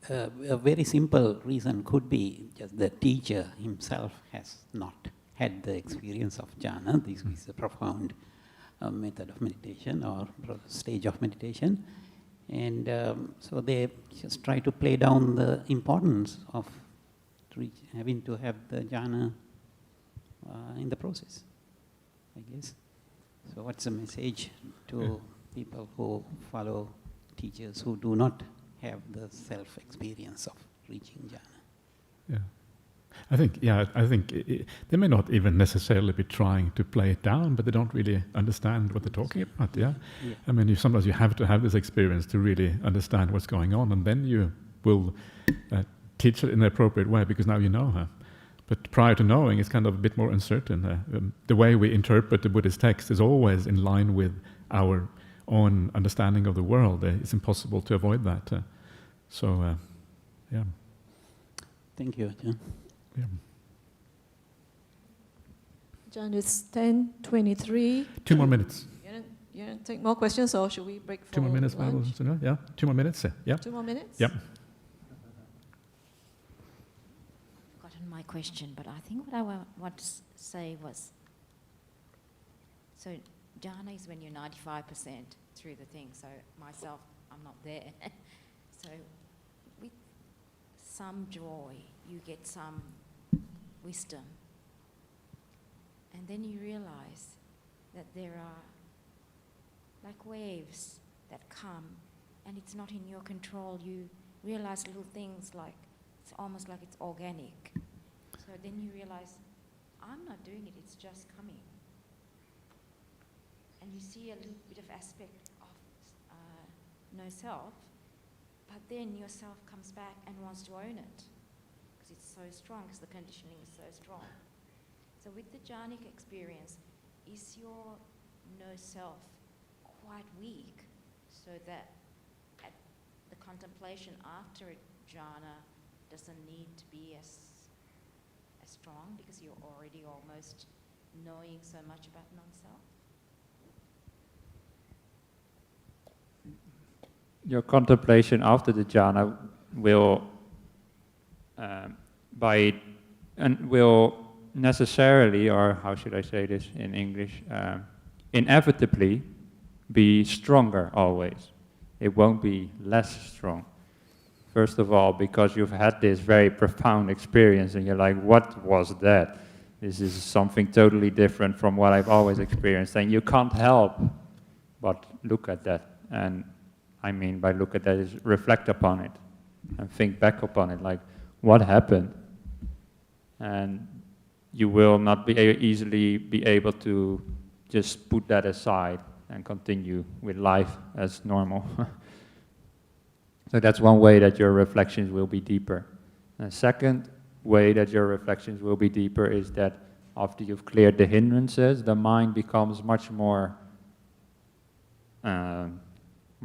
Speaker 9: A very simple reason could be just the teacher himself has not had the experience of jhana. This is a profound method of meditation or stage of meditation. And so they just try to play down the importance of having to have the jhana in the process, I guess. So what's the message to people who follow teachers who do not have the self-experience of reaching jhana?
Speaker 5: Yeah. I think they may not even necessarily be trying to play it down, but they don't really understand what they're talking about, yeah? I mean, sometimes you have to have this experience to really understand what's going on, and then you will teach it in an appropriate way, because now you know her. But prior to knowing, it's kind of a bit more uncertain. The way we interpret the Buddhist text is always in line with our own understanding of the world. It's impossible to avoid that. Yeah.
Speaker 9: Thank you, Ajahn.
Speaker 5: Yeah.
Speaker 3: John, it's 10:23.
Speaker 5: 2 more minutes.
Speaker 3: You don't take more questions, or should we break for
Speaker 5: 2 more minutes,
Speaker 3: lunch?
Speaker 5: Yeah, 2 more minutes. Yeah.
Speaker 3: 2 more minutes?
Speaker 5: Yep.
Speaker 10: Forgotten my question, but I think what I want to say was, so jhana is when you're 95% through the thing, so myself, I'm not there. So with some joy, you get some wisdom. And then you realize that there are like waves that come, and it's not in your control. You realize little things like, it's almost like it's organic. So then you realize, I'm not doing it, it's just coming. And you see a little bit of aspect of no self, but then yourself comes back and wants to own it, because it's so strong, because the conditioning is so strong. So with the jhanic experience, is your no self quite weak, so that at the contemplation after a jhana doesn't need to be as strong, because you're already almost knowing so much about non-self?
Speaker 2: Your contemplation after the jhana will will necessarily, or how should I say this in English, inevitably be stronger always. It won't be less strong. First of all, because you've had this very profound experience and you're like, what was that? This is something totally different from what I've always experienced, and you can't help but look at that. And I mean by look at that is reflect upon it and think back upon it, like what happened? And you will not be easily be able to just put that aside and continue with life as normal. So that's one way that your reflections will be deeper. The second way that your reflections will be deeper is that after you've cleared the hindrances, the mind becomes much more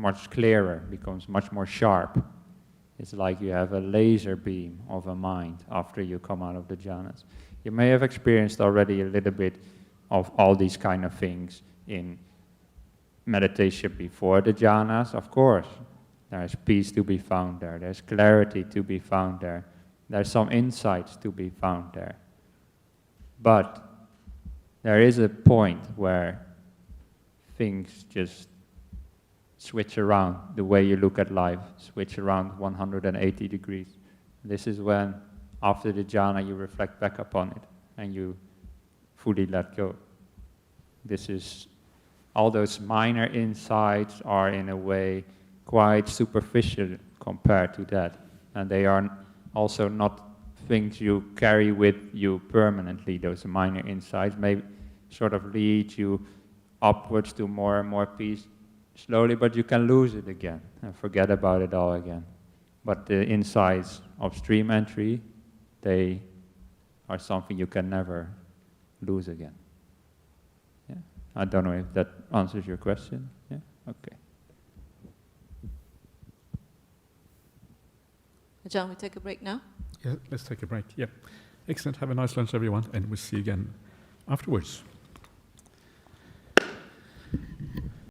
Speaker 2: much clearer, becomes much more sharp. It's like you have a laser beam of a mind after you come out of the jhanas. You may have experienced already a little bit of all these kind of things in meditation before the jhanas, of course. There's peace to be found there, there's clarity to be found there, there's some insights to be found there. But there is a point where things just switch around, the way you look at life, switch around 180 degrees. This is when, after the jhana, you reflect back upon it and you fully let go. This is, all those minor insights are in a way quite superficial compared to that. And they are also not things you carry with you permanently. Those minor insights may sort of lead you upwards to more and more peace slowly, but you can lose it again and forget about it all again. But the insights of stream entry, they are something you can never lose again. Yeah? I don't know if that answers your question. Yeah? Okay.
Speaker 3: Ajahn, we take a break now?
Speaker 1: Yeah, let's take a break. Yeah. Excellent. Have a nice lunch, everyone, and we'll see you again afterwards.